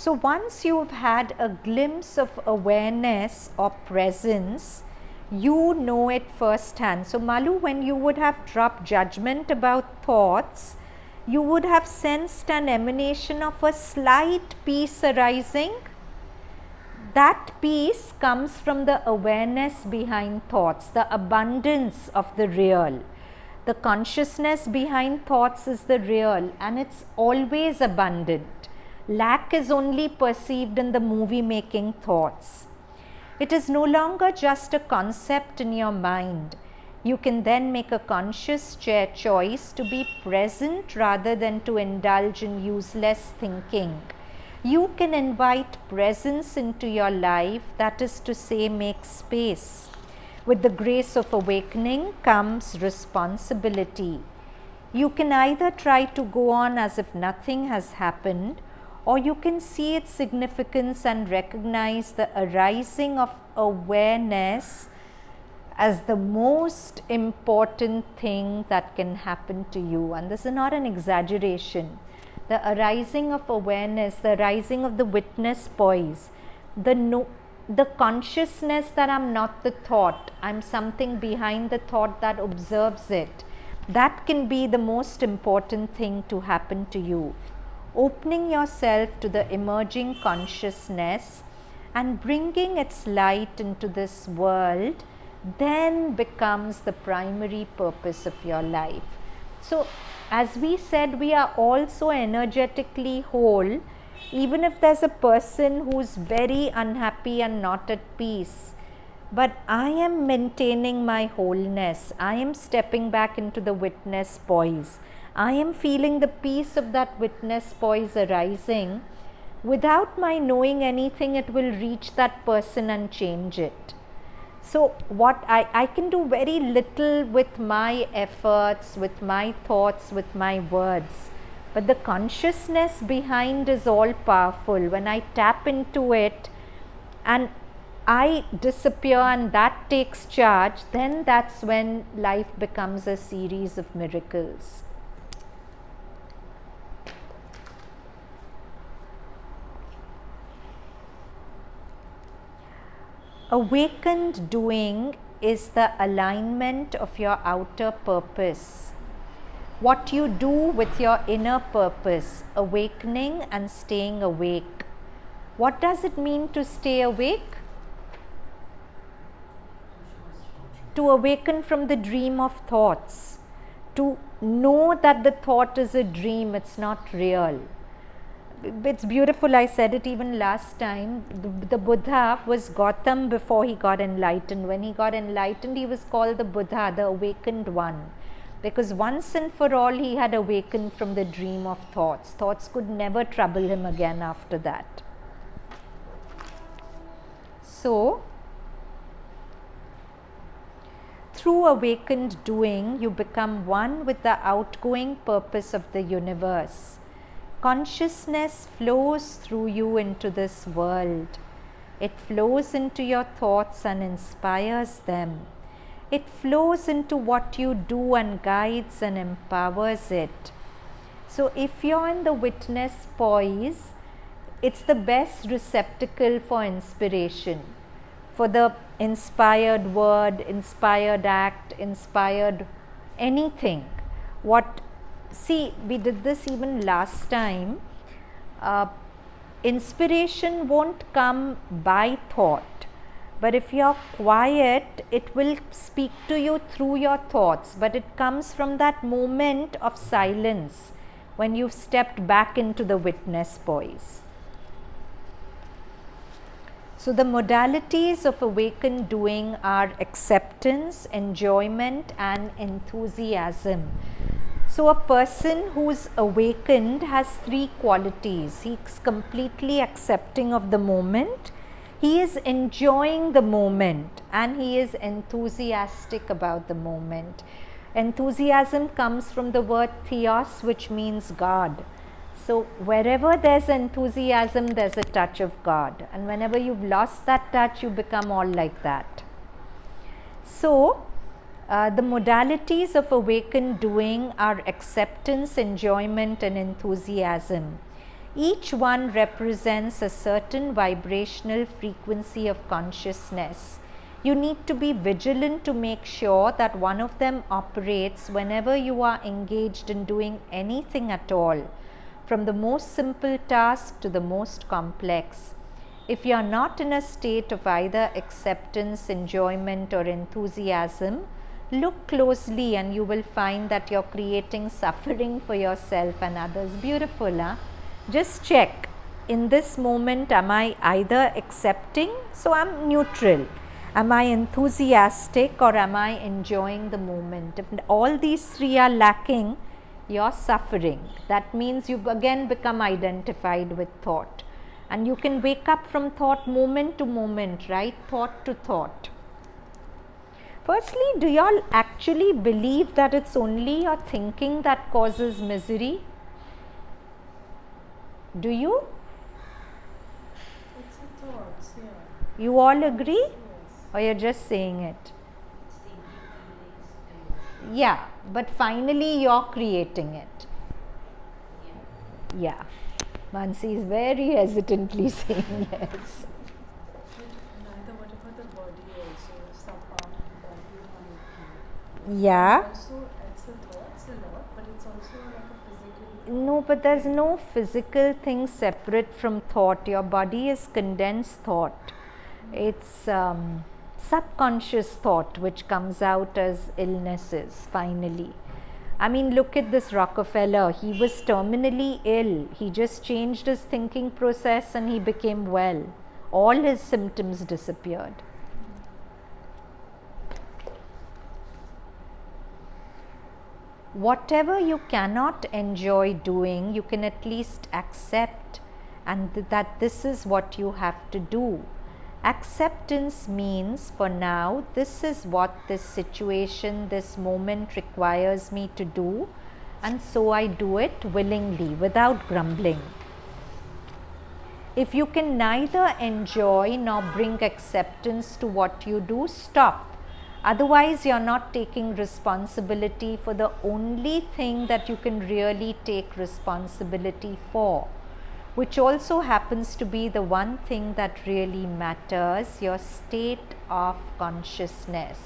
once you've had a glimpse of awareness or presence, you know it firsthand. So Malu, when you would have dropped judgment about thoughts, you would have sensed an emanation of a slight peace arising. That peace comes from the awareness behind thoughts, the abundance of the real. The consciousness behind thoughts is the real, and it's always abundant. Lack is only perceived in the movie making thoughts. It is no longer just a concept in your mind. You can then make a conscious choice to be present rather than to indulge in useless thinking. You can invite presence into your life, that is to say, make space. With the grace of awakening comes responsibility. You can either try to go on as if nothing has happened, or you can see its significance and recognize the arising of awareness as the most important thing that can happen to you. And this is not an exaggeration. The arising of awareness, the arising of the witness poise, the consciousness that I'm not the thought, I'm something behind the thought that observes it. That can be the most important thing to happen to you. Opening yourself to the emerging consciousness and bringing its light into this world then becomes the primary purpose of your life. So as we said, we are also energetically whole. Even if there's a person who's very unhappy and not at peace, but I am maintaining my wholeness, I am stepping back into the witness poise, I am feeling the peace of that witness poise arising. Without my knowing anything, it will reach that person and change it. So what I can do very little with my efforts, with my thoughts, with my words, but the consciousness behind is all powerful. When I tap into it and I disappear and that takes charge, then that's when life becomes a series of miracles. Awakened doing is the alignment of your outer purpose. What you do with your inner purpose, awakening and staying awake. What does it mean to stay awake? To awaken from the dream of thoughts. To know that the thought is a dream, it's not real. It's beautiful, I said it even last time. The Buddha was Gautam before he got enlightened. When he got enlightened, he was called the Buddha, the awakened one. Because once and for all, he had awakened from the dream of thoughts. Thoughts could never trouble him again after that. So, through awakened doing, you become one with the outgoing purpose of the universe. Consciousness flows through you into this world. It flows into your thoughts and inspires them. It flows into what you do and guides and empowers it. So if you're in the witness poise, it's the best receptacle for inspiration, for the inspired word, inspired act, inspired anything. See, we did this even last time. Inspiration won't come by thought. But if you're quiet, it will speak to you through your thoughts. But it comes from that moment of silence when you've stepped back into the witness poise. So the modalities of awakened doing are acceptance, enjoyment, and enthusiasm. So a person who's awakened has three qualities. He's completely accepting of the moment. He is enjoying the moment and he is enthusiastic about the moment. Enthusiasm comes from the word theos, which means God. So wherever there's enthusiasm, there's a touch of God. And whenever you've lost that touch, you become all like that. So the modalities of awakened doing are acceptance, enjoyment, and enthusiasm. Each one represents a certain vibrational frequency of consciousness. You need to be vigilant to make sure that one of them operates whenever you are engaged in doing anything at all, from the most simple task to the most complex. If you are not in a state of either acceptance, enjoyment, or enthusiasm, look closely and you will find that you're creating suffering for yourself and others. Beautiful, huh? Just check, in this moment, am I either accepting, so I'm neutral, am I enthusiastic, or am I enjoying the moment? If all these three are lacking, you're suffering. That means you again become identified with thought. And you can wake up from thought moment to moment, right? Thought to thought. Firstly, do y'all actually believe that it's only your thinking that causes misery? Do you? It's the thoughts, yeah. You all agree? Yes. Or you're just saying it? Yeah, but finally you're creating it. Yeah. Mansi is very hesitantly saying yes. Neither, what about the body also? Some part of the body is Yeah. also, it's the thoughts a lot, but it's also like a physical. No, but there's no physical thing separate from thought. Your body is condensed thought. It's subconscious thought which comes out as illnesses finally. I mean, look at this Rockefeller. He was terminally ill. He just changed his thinking process and he became well. All his symptoms disappeared. Whatever you cannot enjoy doing, you can at least accept, and that this is what you have to do. Acceptance means, for now, this is what this situation, this moment requires me to do, and so I do it willingly, without grumbling. If you can neither enjoy nor bring acceptance to what you do, stop. Otherwise, you are not taking responsibility for the only thing that you can really take responsibility for, which also happens to be the one thing that really matters, your state of consciousness.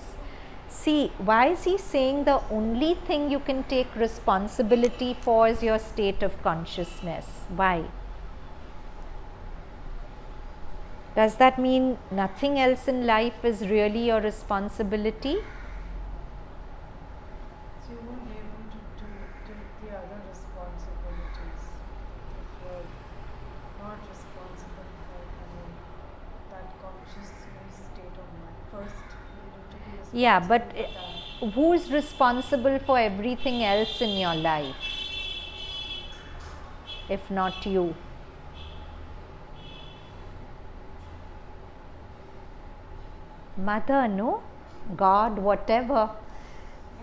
See, why is he saying the only thing you can take responsibility for is your state of consciousness? Why? Does that mean nothing else in life is really your responsibility? So you won't be able to take the other responsibilities if you're not responsible for that consciousness state of mind. First, you need to be responsible Yeah, but for that. who's responsible for everything else in your life, if not you? Mother, no? God, whatever.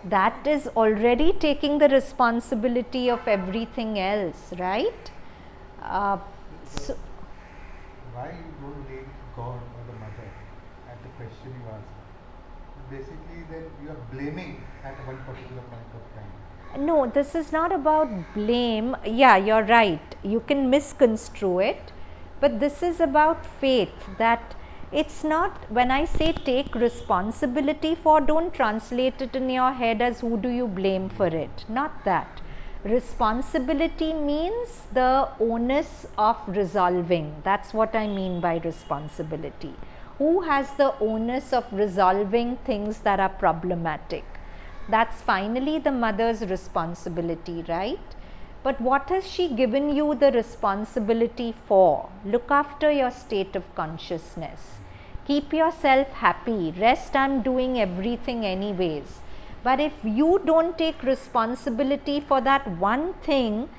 That is already taking the responsibility of everything else, right? So, Why you don't blame God or the mother at the question you asked? Basically, then you are blaming at one particular point of time. no, this is not about blame. Yeah, you're right. You can misconstrue it. But this is about faith, that it's not, when I say take responsibility for, don't translate it in your head as who do you blame for it. Not that. Responsibility means the onus of resolving. That's what I mean by responsibility. Who has the onus of resolving things that are problematic? That's finally the mother's responsibility, right? But what has she given you the responsibility for? Look after your state of consciousness. Keep yourself happy. Rest, I'm doing everything anyways. But if you don't take responsibility for that one thing,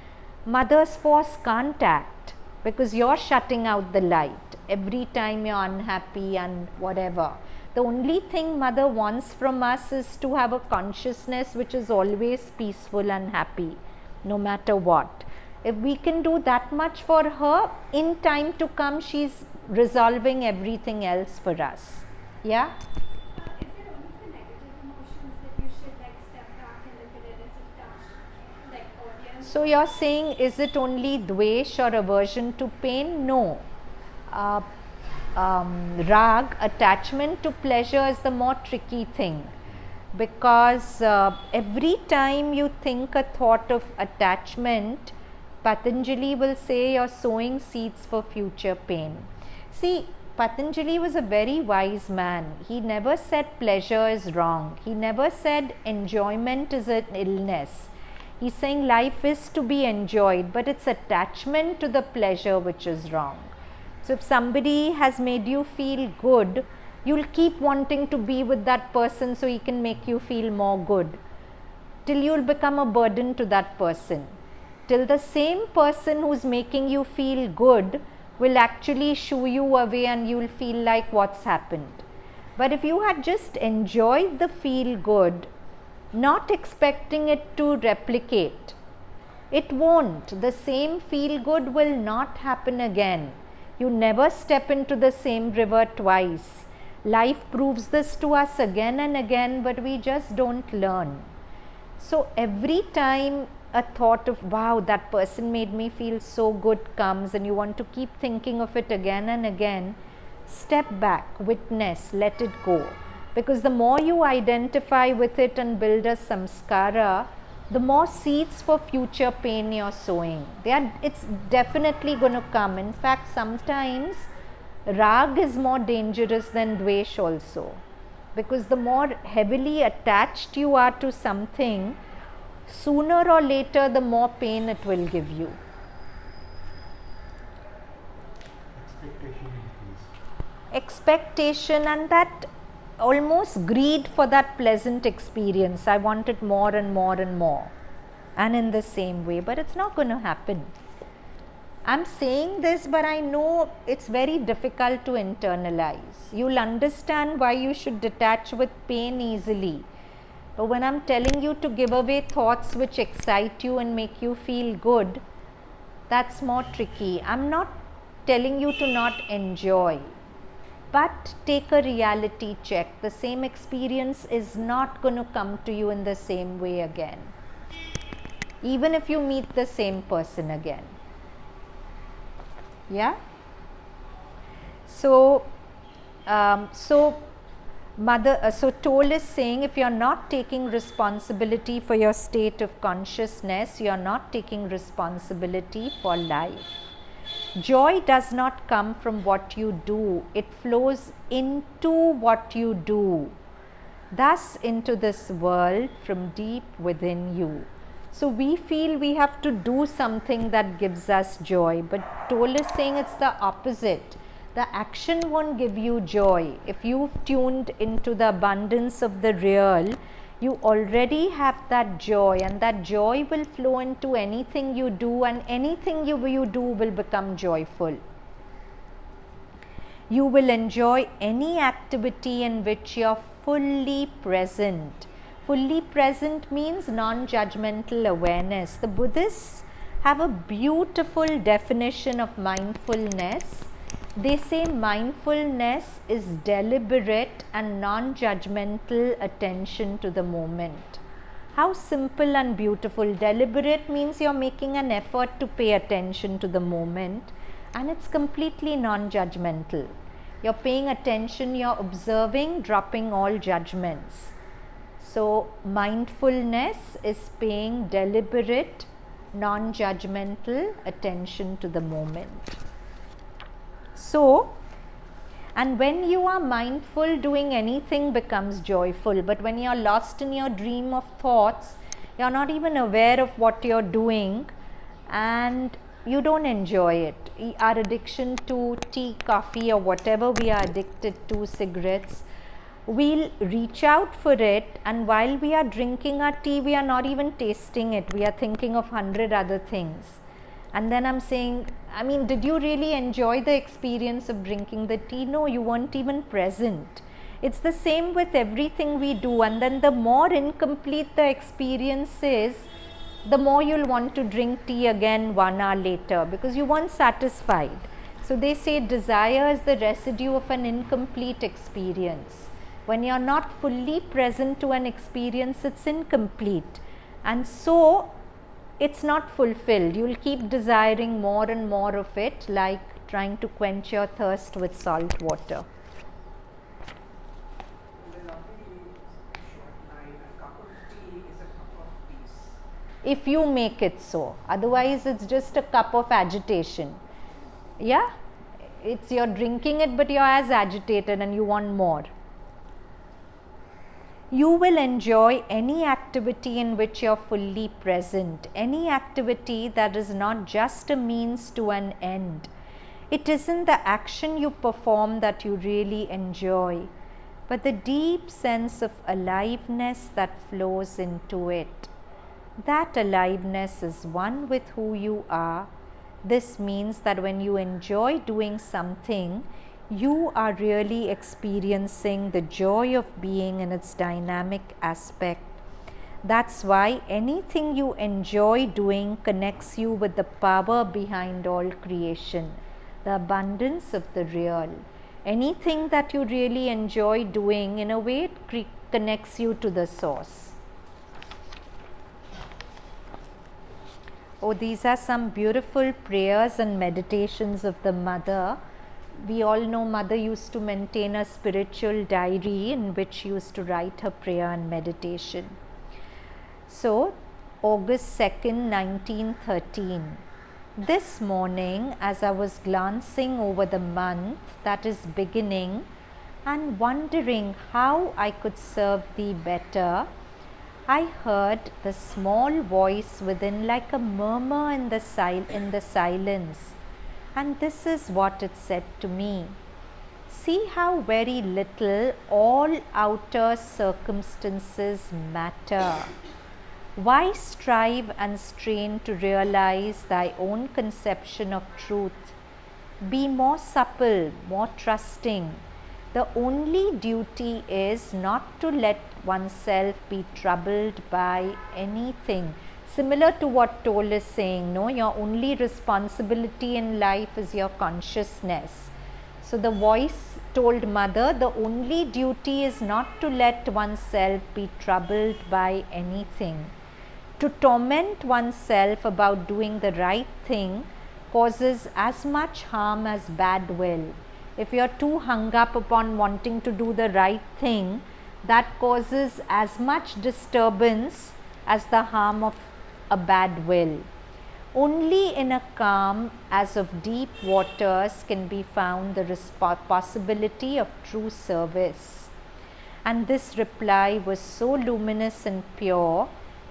mother's force can't act, because you're shutting out the light every time you're unhappy and whatever. The only thing mother wants from us is to have a consciousness which is always peaceful and happy, no matter what. If we can do that much for her, in time to come, she's resolving everything else for us. Yeah? Is it only for negative emotions that you should like step back and look at it as a touch, like audience? So you're saying, is it only dvesh or aversion to pain? No. Rag, attachment to pleasure, is the more tricky thing, because every time you think a thought of attachment, Patanjali will say you're sowing seeds for future pain. See, Patanjali was a very wise man. He never said pleasure is wrong. He never said enjoyment is an illness. He's saying life is to be enjoyed, but it's attachment to the pleasure which is wrong. So if somebody has made you feel good, you'll keep wanting to be with that person so he can make you feel more good, till you'll become a burden to that person. Till the same person who's making you feel good will actually shoo you away and you'll feel like what's happened. But if you had just enjoyed the feel good, not expecting it to replicate, it won't. The same feel good will not happen again. You never step into the same river twice. Life proves this to us again and again, but we just don't learn. So every time a thought of, wow, that person made me feel so good comes, and you want to keep thinking of it again and again, step back, witness, let it go. Because the more you identify with it and build a samskara, the more seeds for future pain you're sowing. It's definitely going to come. In fact, sometimes rag is more dangerous than dvesh also. Because the more heavily attached you are to something, sooner or later the more pain it will give you. Expectation increase. Expectation and that almost greed for that pleasant experience. I want it more and more and more, and in the same way, but it's not going to happen. I'm saying this, but I know it's very difficult to internalize. You'll understand why you should detach with pain easily. But when I'm telling you to give away thoughts which excite you and make you feel good, that's more tricky. I'm not telling you to not enjoy, but take a reality check. The same experience is not going to come to you in the same way again, even if you meet the same person again. Yeah. So Toll is saying, if you are not taking responsibility for your state of consciousness, you are not taking responsibility for life. Joy does not come from what you do, it flows into what you do, thus into this world from deep within you. So we feel we have to do something that gives us joy, but Toll is saying it's the opposite. The action won't give you joy. If you've tuned into the abundance of the real, you already have that joy, and that joy will flow into anything you do, and anything you do will become joyful. You will enjoy any activity in which you are fully present. Fully present means non-judgmental awareness. The Buddhists have a beautiful definition of mindfulness. They say mindfulness is deliberate and non-judgmental attention to the moment. How simple and beautiful. Deliberate means you're making an effort to pay attention to the moment, and it's completely non-judgmental. You're paying attention, you're observing, dropping all judgments. So mindfulness is paying deliberate, non-judgmental attention to the moment. So, and when you are mindful, doing anything becomes joyful. But when you're lost in your dream of thoughts, you're not even aware of what you're doing and you don't enjoy it. Our addiction to tea, coffee, or whatever we are addicted to, cigarettes, we'll reach out for it, and while we are drinking our tea, we are not even tasting it. We are thinking of 100 other things. And then I'm saying, I mean, did you really enjoy the experience of drinking the tea? No, you weren't even present. It's the same with everything we do. And then the more incomplete the experience is, the more you'll want to drink tea again 1 hour later, because you weren't satisfied. So they say desire is the residue of an incomplete experience. When you're not fully present to an experience, it's incomplete. And so it's not fulfilled. You'll keep desiring more and more of it, like trying to quench your thirst with salt water. If you make it so, otherwise it's just a cup of agitation. Yeah, it's you're drinking it, but you're as agitated and you want more. You will enjoy any activity in which you're fully present, any activity that is not just a means to an end. It isn't the action you perform that you really enjoy, but the deep sense of aliveness that flows into it. That aliveness is one with who you are. This means that when you enjoy doing something, you are really experiencing the joy of being in its dynamic aspect. That's why anything you enjoy doing connects you with the power behind all creation, the abundance of the real. Anything that you really enjoy doing, in a way, it connects you to the source. Oh, these are some beautiful prayers and meditations of the Mother. We all know Mother used to maintain a spiritual diary in which she used to write her prayer and meditation. So, August 2nd, 1913. This morning, as I was glancing over the month that is beginning and wondering how I could serve thee better, I heard the small voice within like a murmur in the silence, and this is what it said to me. See how very little all outer circumstances matter. Why strive and strain to realize thy own conception of truth? Be more supple, more trusting. The only duty is not to let oneself be troubled by anything. Similar to what Toll is saying, no, your only responsibility in life is your consciousness. So the voice told mother, the only duty is not to let oneself be troubled by anything. To torment oneself about doing the right thing causes as much harm as bad will. If you are too hung up upon wanting to do the right thing, that causes as much disturbance as the harm of a bad will. Only in a calm as of deep waters can be found the possibility of true service. And this reply was so luminous and pure,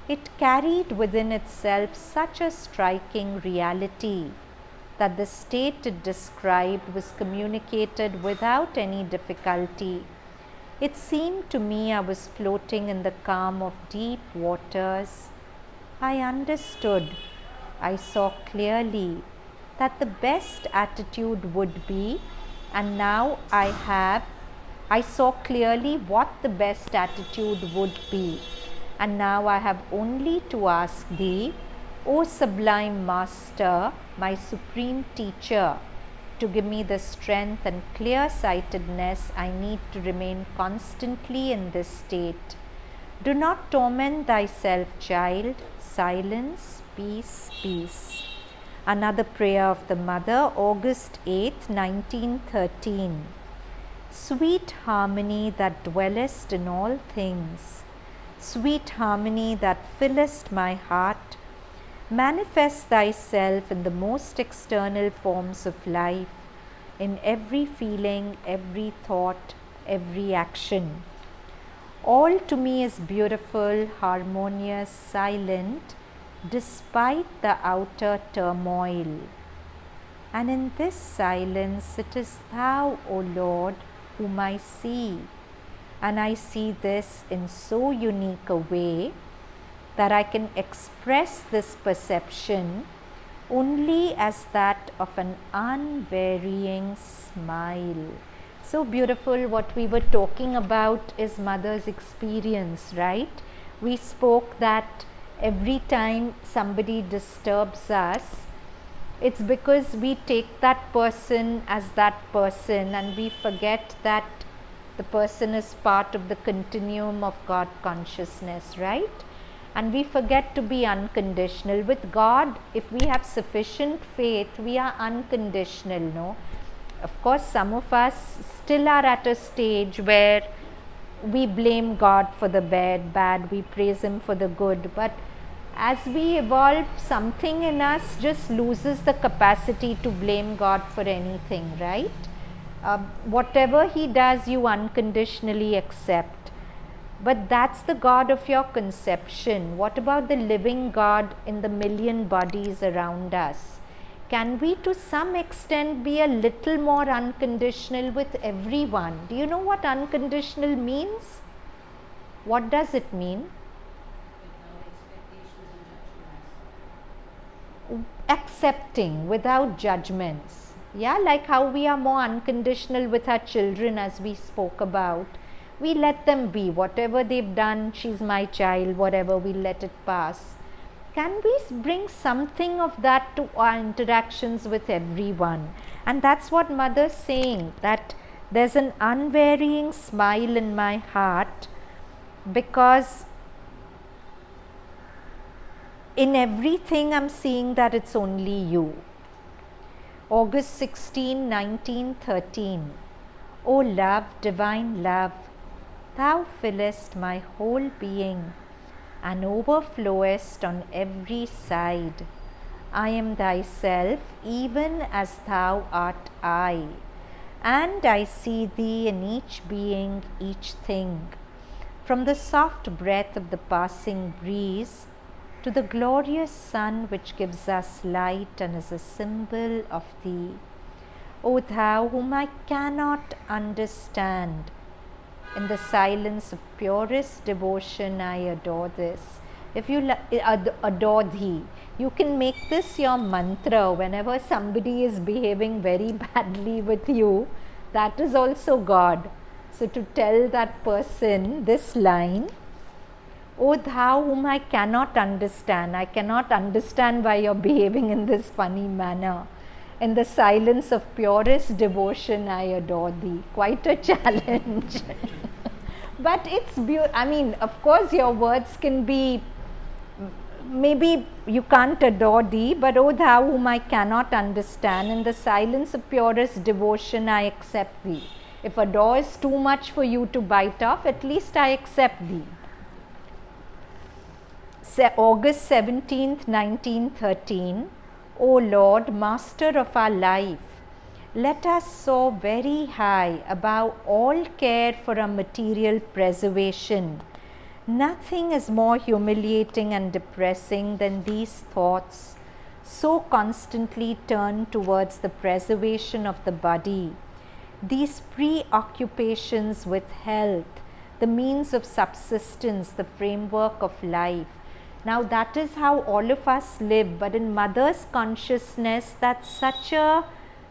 it carried within itself such a striking reality that the state it described was communicated without any difficulty. It seemed to me I was floating in the calm of deep waters. I understood, I saw clearly that the best attitude would be, and now I saw clearly what the best attitude would be, and now I have only to ask thee, O Sublime Master, my Supreme Teacher, to give me the strength and clear-sightedness I need to remain constantly in this state. Do not torment thyself, child. Silence, peace, peace. Another prayer of the Mother, August 8, 1913. Sweet harmony that dwellest in all things, sweet harmony that fillest my heart, manifest thyself in the most external forms of life, in every feeling, every thought, every action. All to me is beautiful, harmonious, silent, despite the outer turmoil. And in this silence, it is Thou, O Lord, whom I see. And I see this in so unique a way that I can express this perception only as that of an unvarying smile. So beautiful. What we were talking about is mother's experience, right? We spoke that every time somebody disturbs us, it's because we take that person as that person and we forget that the person is part of the continuum of God consciousness, right? And we forget to be unconditional. With God, if we have sufficient faith, we are unconditional, no? Of course, some of us still are at a stage where we blame God for the bad, we praise Him for the good. But as we evolve, something in us just loses the capacity to blame God for anything, right? Whatever He does, you unconditionally accept. But that's the God of your conception. What about the living God in the million bodies around us? Can we to some extent be a little more unconditional with everyone? Do you know what unconditional means? What does it mean? Accepting without judgments. Yeah, like how we are more unconditional with our children, as we spoke about. We let them be, whatever they've done, she's my child, whatever, we let it pass. Can we bring something of that to our interactions with everyone? And that's what Mother's saying, that there's an unvarying smile in my heart because in everything I'm seeing that it's only you. August 16, 1913. O love, divine love, Thou fillest my whole being and overflowest on every side. I am Thyself, even as Thou art I, and I see Thee in each being, each thing. from the soft breath of the passing breeze to the glorious sun which gives us light and is a symbol of thee. O thou whom I cannot understand, in the silence of purest devotion I adore this. If you adore thee, you can make this your mantra whenever somebody is behaving very badly with you. That is also God. So to tell that person this line, O thou whom I cannot understand why you're behaving in this funny manner. In the silence of purest devotion I adore thee. Quite a challenge. But it's beautiful. I mean, of course your words can be, maybe you can't adore thee, but O thou whom I cannot understand, in the silence of purest devotion I accept thee. If adore is too much for you to bite off, at least I accept thee. August 17th, 1913. O Lord, Master of our life, let us soar very high above all care for our material preservation. Nothing is more humiliating and depressing than these thoughts, so constantly turned towards the preservation of the body. These preoccupations with health, the means of subsistence, the framework of life. Now that is how all of us live, but in mother's consciousness, that's such a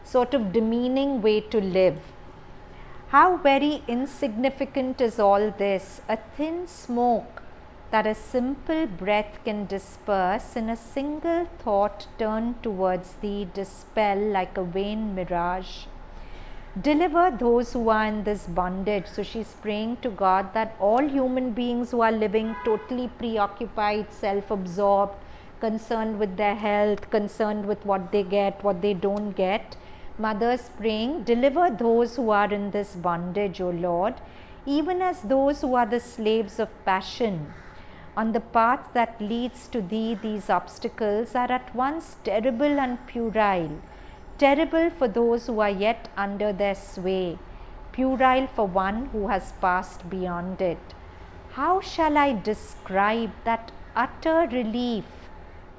sort of demeaning way to live. How very insignificant is all this, a thin smoke that a simple breath can disperse in a single thought turned towards thee, dispel like a vain mirage. Deliver those who are in this bondage. So she's praying to God that all human beings who are living totally preoccupied, self-absorbed, concerned with their health, concerned with what they get, what they don't get, Mother's praying, deliver those who are in this bondage, O Lord, even as those who are the slaves of passion. On the path that leads to thee, these obstacles are at once terrible and puerile. Terrible for those who are yet under their sway, puerile for one who has passed beyond it. How shall I describe that utter relief,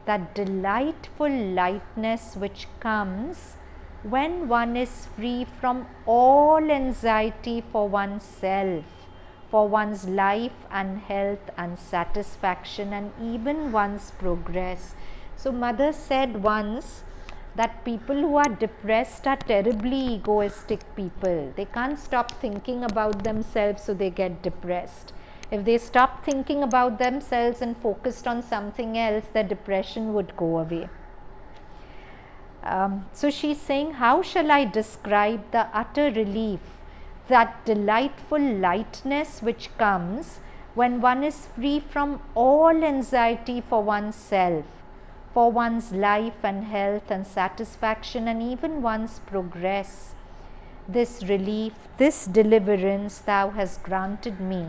that delightful lightness which comes when one is free from all anxiety for oneself, for one's life and health and satisfaction and even one's progress. So Mother said once that people who are depressed are terribly egoistic people. They can't stop thinking about themselves, so they get depressed. If they stop thinking about themselves and focused on something else, their depression would go away. So she's saying, how shall I describe the utter relief, that delightful lightness which comes when one is free from all anxiety for oneself, for one's life and health and satisfaction and even one's progress. This relief, this deliverance thou hast granted me.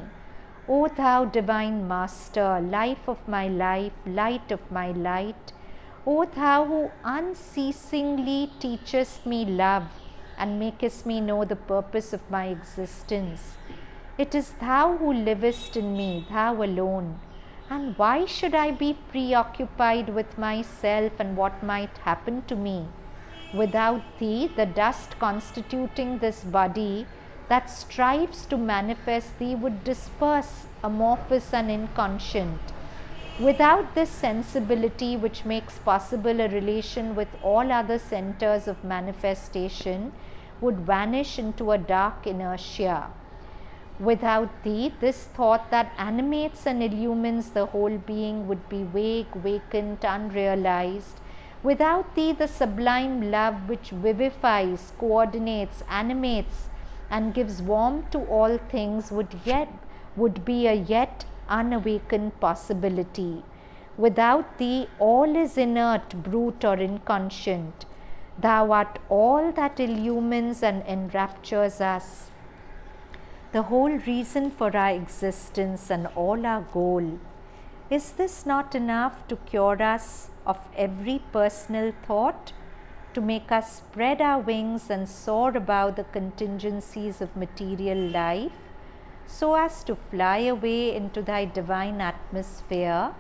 O thou divine Master, life of my life, light of my light, O thou who unceasingly teachest me love and makest me know the purpose of my existence. It is thou who livest in me, thou alone. And why should I be preoccupied with myself and what might happen to me? Without thee, the dust constituting this body that strives to manifest thee would disperse, amorphous and inconscient. Without this sensibility which makes possible a relation with all other centers of manifestation would vanish into a dark inertia. Without thee, this thought that animates and illumines the whole being would be vague, vacant, unrealized. Without thee, the sublime love which vivifies, coordinates, animates, and gives warmth to all things would be a yet unawakened possibility. Without thee, all is inert, brute, or inconscient. Thou art all that illumines and enraptures us, the whole reason for our existence and all our goal. Is this not enough to cure us of every personal thought, to make us spread our wings and soar above the contingencies of material life? so as to fly away into thy divine atmosphere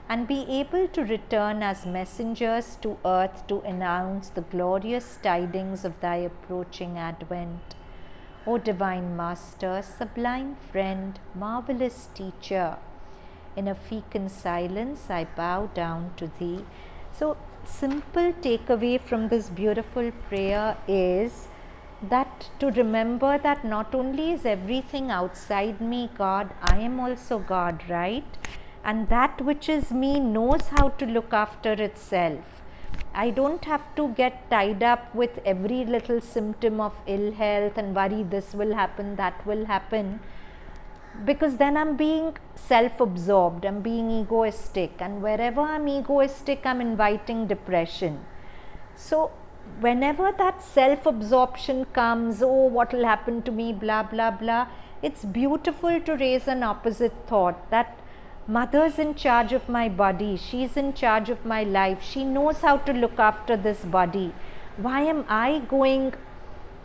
and be able to return as messengers to earth to announce the glorious tidings of thy approaching advent. O Divine Master, sublime friend, marvelous teacher, in a fecund silence I bow down to thee. So, simple takeaway from this beautiful prayer is that to remember that not only is everything outside me God, I am also God, right? And that which is me knows how to look after itself. I don't have to get tied up with every little symptom of ill health and worry this will happen, that will happen, because then I'm being self-absorbed, I'm being egoistic, and wherever I'm egoistic, I'm inviting depression. So whenever that self-absorption comes, oh, what will happen to me, blah, blah, blah, it's beautiful to raise an opposite thought that Mother's in charge of my body, she's in charge of my life, she knows how to look after this body. Why am I going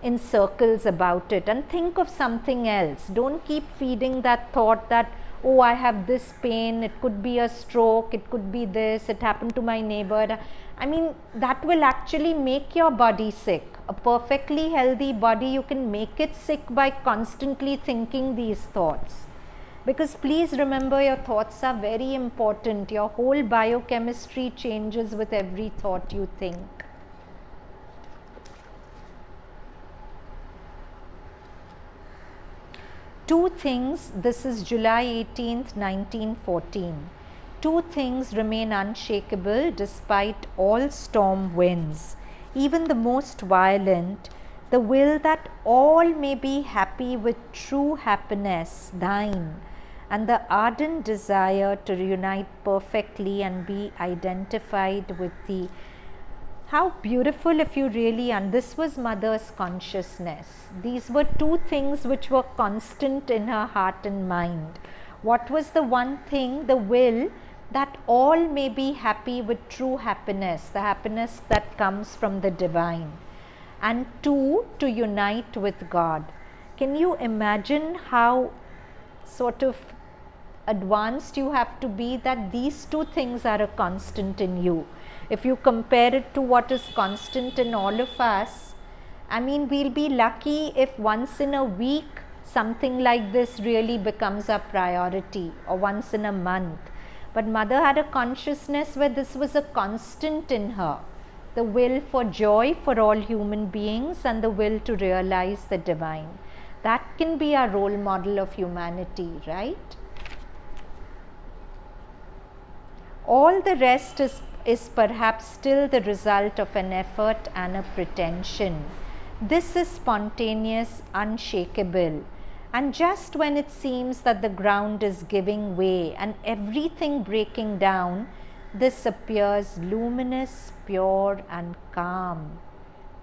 in circles about it? And think of something else. Don't keep feeding that thought that, oh, I have this pain, it could be a stroke, it could be this, it happened to my neighbor. I mean, that will actually make your body sick. A perfectly healthy body, you can make it sick by constantly thinking these thoughts. Because please remember, your thoughts are very important. Your whole biochemistry changes with every thought you think. Two things, this is July 18th, 1914. Two things remain unshakable despite all storm winds, even the most violent: the will that all may be happy with true happiness, thine, and the ardent desire to reunite perfectly and be identified with thee. How beautiful if you really, and this was Mother's consciousness. These were two things which were constant in her heart and mind. What was the one thing? The will that all may be happy with true happiness, the happiness that comes from the divine. And two, to unite with God. Can you imagine how sort of advanced you have to be that these two things are a constant in you? If you compare it to what is constant in all of us, I mean, we'll be lucky if once in a week something like this really becomes a priority, or once in a month. But Mother had a consciousness where this was a constant in her. The will for joy for all human beings and the will to realize the divine. That can be our role model of humanity, right? All the rest is perhaps still the result of an effort and a pretension. This is spontaneous, unshakable. And just when it seems that the ground is giving way and everything breaking down, this appears luminous, pure and calm,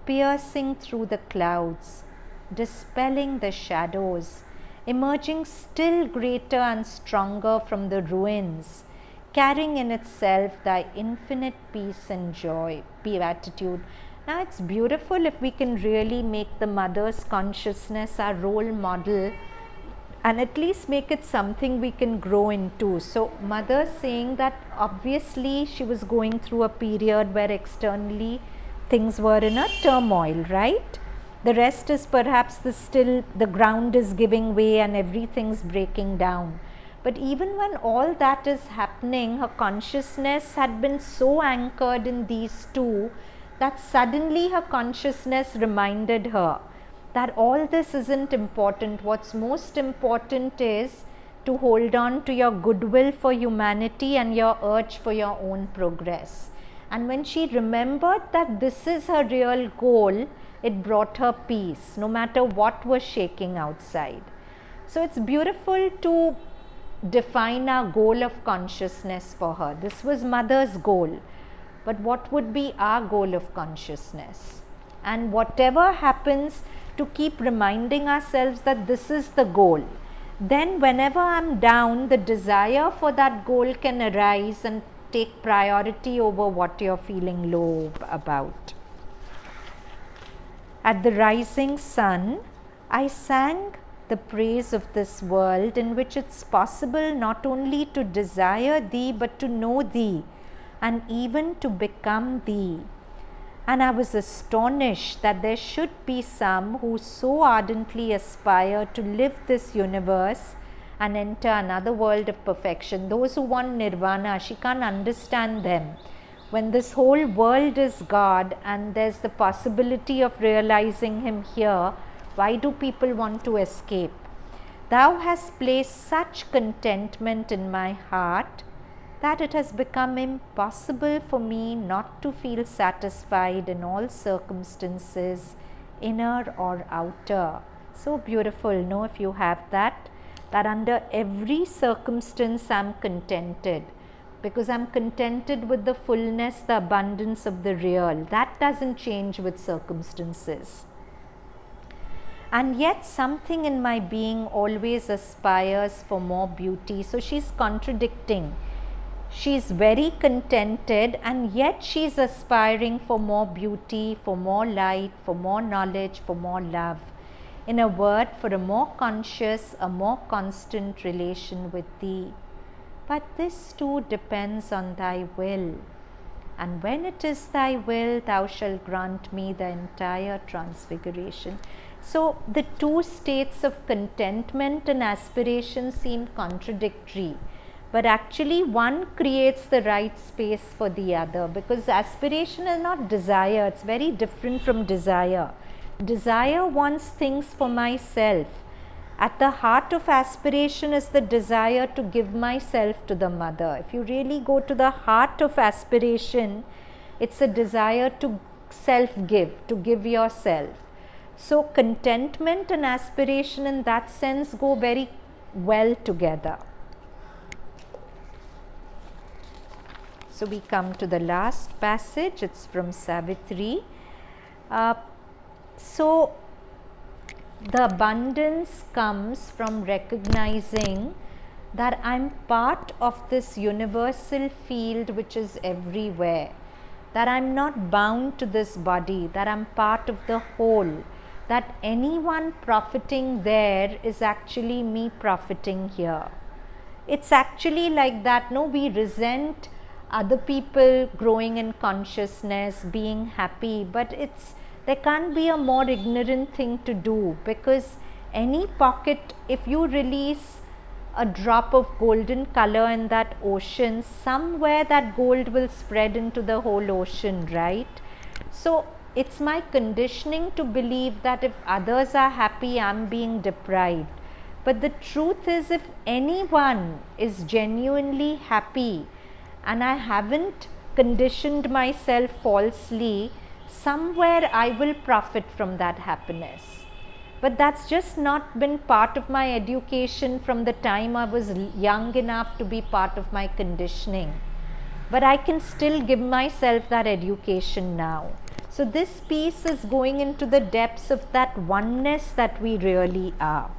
piercing through the clouds, dispelling the shadows, emerging still greater and stronger from the ruins, carrying in itself thy infinite peace and joy, beatitude. Now it's beautiful if we can really make the Mother's consciousness our role model and at least make it something we can grow into. So Mother saying that obviously she was going through a period where externally things were in a turmoil, right? The rest is perhaps the ground is giving way and everything's breaking down. But even when all that is happening, her consciousness had been so anchored in these two that suddenly her consciousness reminded her that all this isn't important. What's most important is to hold on to your goodwill for humanity and your urge for your own progress. And when she remembered that this is her real goal, it brought her peace, no matter what was shaking outside. So it's beautiful to define our goal of consciousness for her. This was Mother's goal. But what would be our goal of consciousness? And whatever happens, to keep reminding ourselves that this is the goal. Then whenever I'm down, the desire for that goal can arise and take priority over what you're feeling low about. At the rising sun, I sang the praise of this world, in which it's possible not only to desire thee but to know thee and even to become thee. And I was astonished that there should be some who so ardently aspire to live this universe and enter another world of perfection. Those who want nirvana, she can't understand them. When this whole world is God and there's the possibility of realizing Him here, why do people want to escape? Thou hast placed such contentment in my heart that it has become impossible for me not to feel satisfied in all circumstances, inner or outer. So beautiful, no, if you have that under every circumstance I'm contented, because I'm contented with the fullness, the abundance of the real. That doesn't change with circumstances. And yet something in my being always aspires for more beauty. So she's contradicting. She's very contented and yet she's aspiring for more beauty, for more light, for more knowledge, for more love. In a word, for a more conscious, a more constant relation with thee. But this too depends on thy will. And when it is thy will, thou shalt grant me the entire transfiguration. So the two states of contentment and aspiration seem contradictory. But actually one creates the right space for the other, because aspiration is not desire, it's very different from desire. Desire wants things for myself. At the heart of aspiration is the desire to give myself to the mother. If you really go to the heart of aspiration, it's a desire to self-give, to give yourself. So contentment and aspiration in that sense go very well together. So we come to the last passage, it's from Savitri. So the abundance comes from recognizing that I'm part of this universal field which is everywhere, that I'm not bound to this body, that I'm part of the whole, that anyone profiting there is actually me profiting here. It's actually like that, no, we resent other people growing in consciousness, being happy, but there can't be a more ignorant thing to do, because any pocket, if you release a drop of golden color in that ocean, somewhere that gold will spread into the whole ocean, right? So it's my conditioning to believe that if others are happy, I'm being deprived. But the truth is, if anyone is genuinely happy, and I haven't conditioned myself falsely, somewhere I will profit from that happiness. But that's just not been part of my education from the time I was young enough to be part of my conditioning. But I can still give myself that education now. So this piece is going into the depths of that oneness that we really are.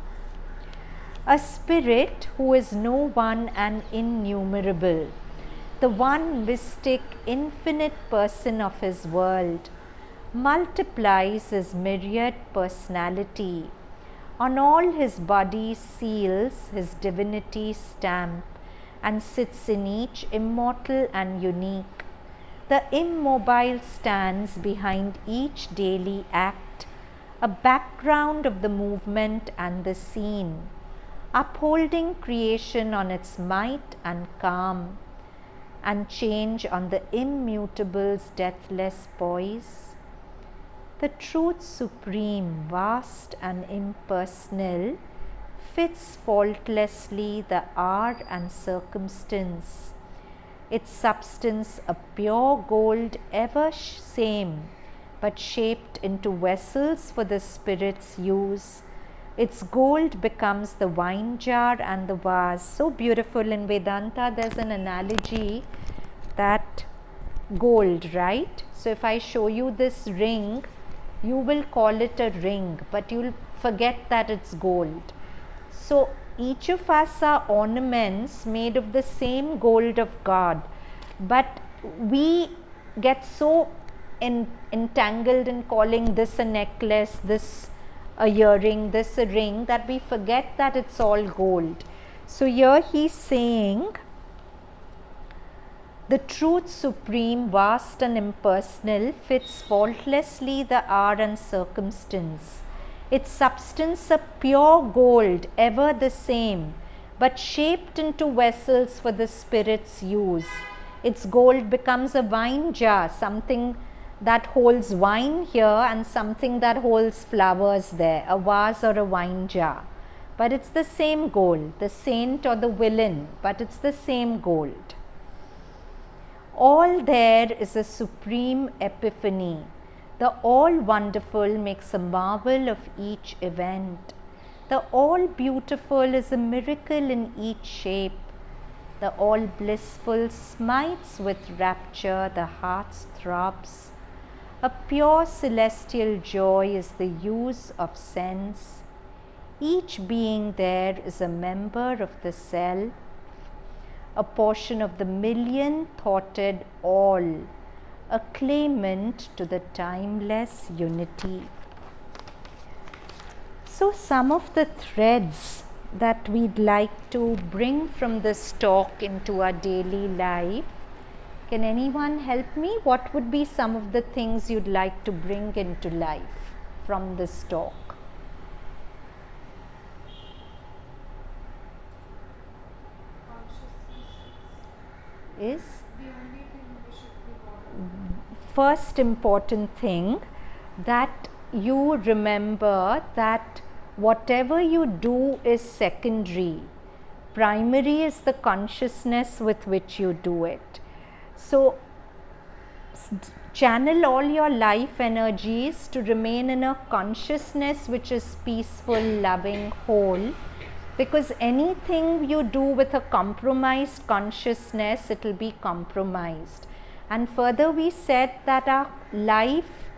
A spirit who is no one and innumerable, the one mystic infinite person of his world, multiplies his myriad personality. On all his body seals his divinity stamp, and sits in each immortal and unique. The immobile stands behind each daily act, a background of the movement and the scene, upholding creation on its might and calm, and change on the immutable's deathless poise. The truth supreme, vast and impersonal, fits faultlessly the hour and circumstance, its substance a pure gold ever same, but shaped into vessels for the spirit's use. Its gold becomes the wine jar and the vase. So beautiful. In Vedanta, there's an analogy that gold, right? So if I show you this ring, you will call it a ring, but you'll forget that it's gold. So each of us are ornaments made of the same gold of God, but we get so entangled in calling this a necklace, this a earring, this a ring, that we forget that it's all gold. So here he's saying, the truth supreme, vast and impersonal, fits faultlessly the hour and circumstance. Its substance a pure gold, ever the same, but shaped into vessels for the spirit's use. Its gold becomes a wine jar, something that holds wine here and something that holds flowers there, a vase or a wine jar. But it's the same gold, the saint or the villain, but it's the same gold. All there is a supreme epiphany. The all wonderful makes a marvel of each event. The all beautiful is a miracle in each shape. The all blissful smites with rapture the heart's throbs. A pure celestial joy is the use of sense. Each being there is a member of the self, a portion of the million thoughted all, a claimant to the timeless unity. So some of the threads that we'd like to bring from this talk into our daily life, can anyone help me? What would be some of the things you'd like to bring into life from this talk? Is the only thing we should be bothered. first important thing that you remember that whatever you do is secondary. Primary is the consciousness with which you do it. So channel all your life energies to remain in a consciousness which is peaceful, loving, whole. Because anything you do with a compromised consciousness, it will be compromised. And further we said that our life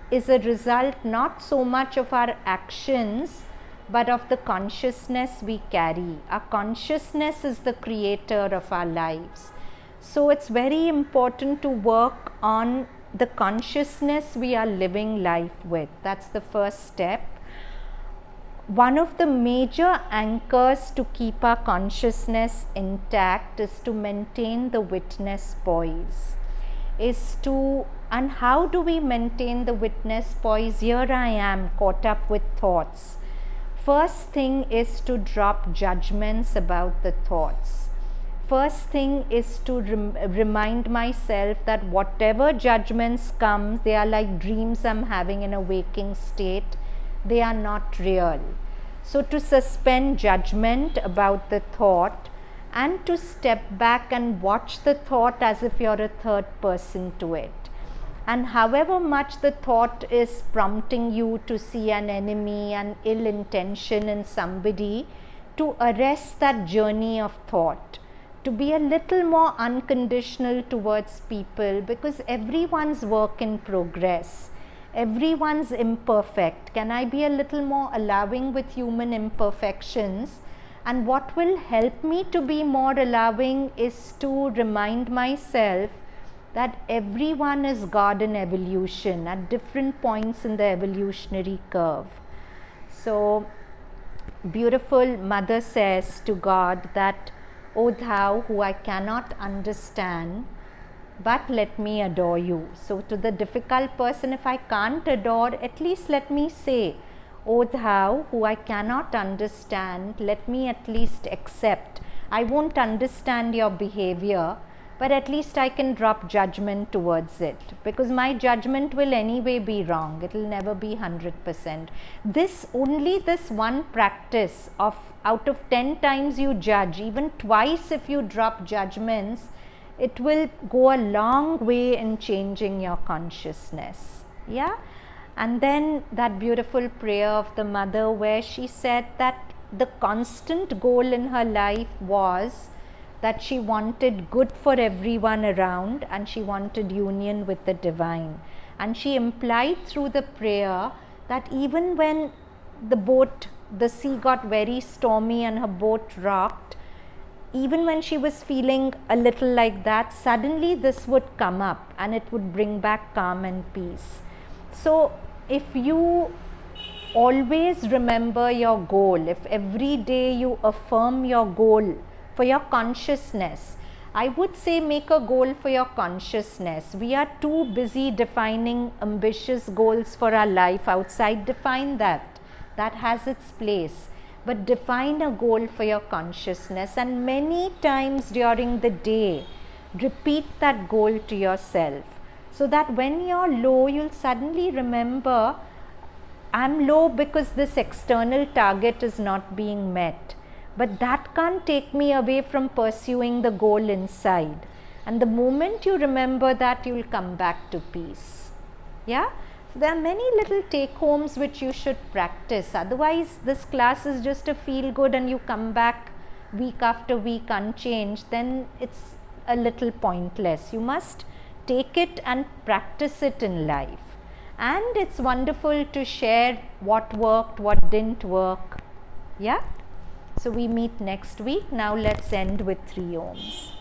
is a result not so much of our actions, but of the consciousness we carry. Our consciousness is the creator of our lives. So it's very important to work on the consciousness we are living life with. That's the first step. One of the major anchors to keep our consciousness intact is to maintain the witness poise. And how do we maintain the witness poise? Here I am caught up with thoughts. First thing is to drop judgments about the thoughts. First thing is to remind myself that whatever judgments come, they are like dreams I'm having in a waking state. They are not real. So to suspend judgment about the thought and to step back and watch the thought as if you're a third person to it. And however much the thought is prompting you to see an enemy, an ill intention in somebody, to arrest that journey of thought, to be a little more unconditional towards people, because everyone's work in progress. Everyone's imperfect. Can I be a little more allowing with human imperfections? And what will help me to be more allowing is to remind myself that everyone is God in evolution at different points in the evolutionary curve. So, beautiful mother says to God that, "O thou who I cannot understand, but let me adore you." So to the difficult person, if I can't adore, at least let me say, "O thou who I cannot understand, let me at least accept. I won't understand your behavior, but at least I can drop judgment towards it, because my judgment will anyway be wrong. It will never be 100%. Only this one practice of out of 10 times you judge, even twice if you drop judgments, it will go a long way in changing your consciousness. Yeah. And then that beautiful prayer of the mother, where she said that the constant goal in her life was that she wanted good for everyone around and she wanted union with the divine. And she implied through the prayer that even when the sea got very stormy and her boat rocked, even when she was feeling a little like that, suddenly this would come up and it would bring back calm and peace. So if you always remember your goal. If every day you affirm your goal for your consciousness, I would say make a goal for your consciousness. We are too busy defining ambitious goals for our life outside. Define that. That has its place. But define a goal for your consciousness, and many times during the day, repeat that goal to yourself, so that when you're low, you'll suddenly remember, I'm low because this external target is not being met. But that can't take me away from pursuing the goal inside. And the moment you remember that, you'll come back to peace. Yeah? So there are many little take homes which you should practice. Otherwise, this class is just a feel good and you come back week after week unchanged, then it's a little pointless. You must take it and practice it in life. And it's wonderful to share what worked, what didn't work. Yeah? So we meet next week. Now let's end with 3 ohms.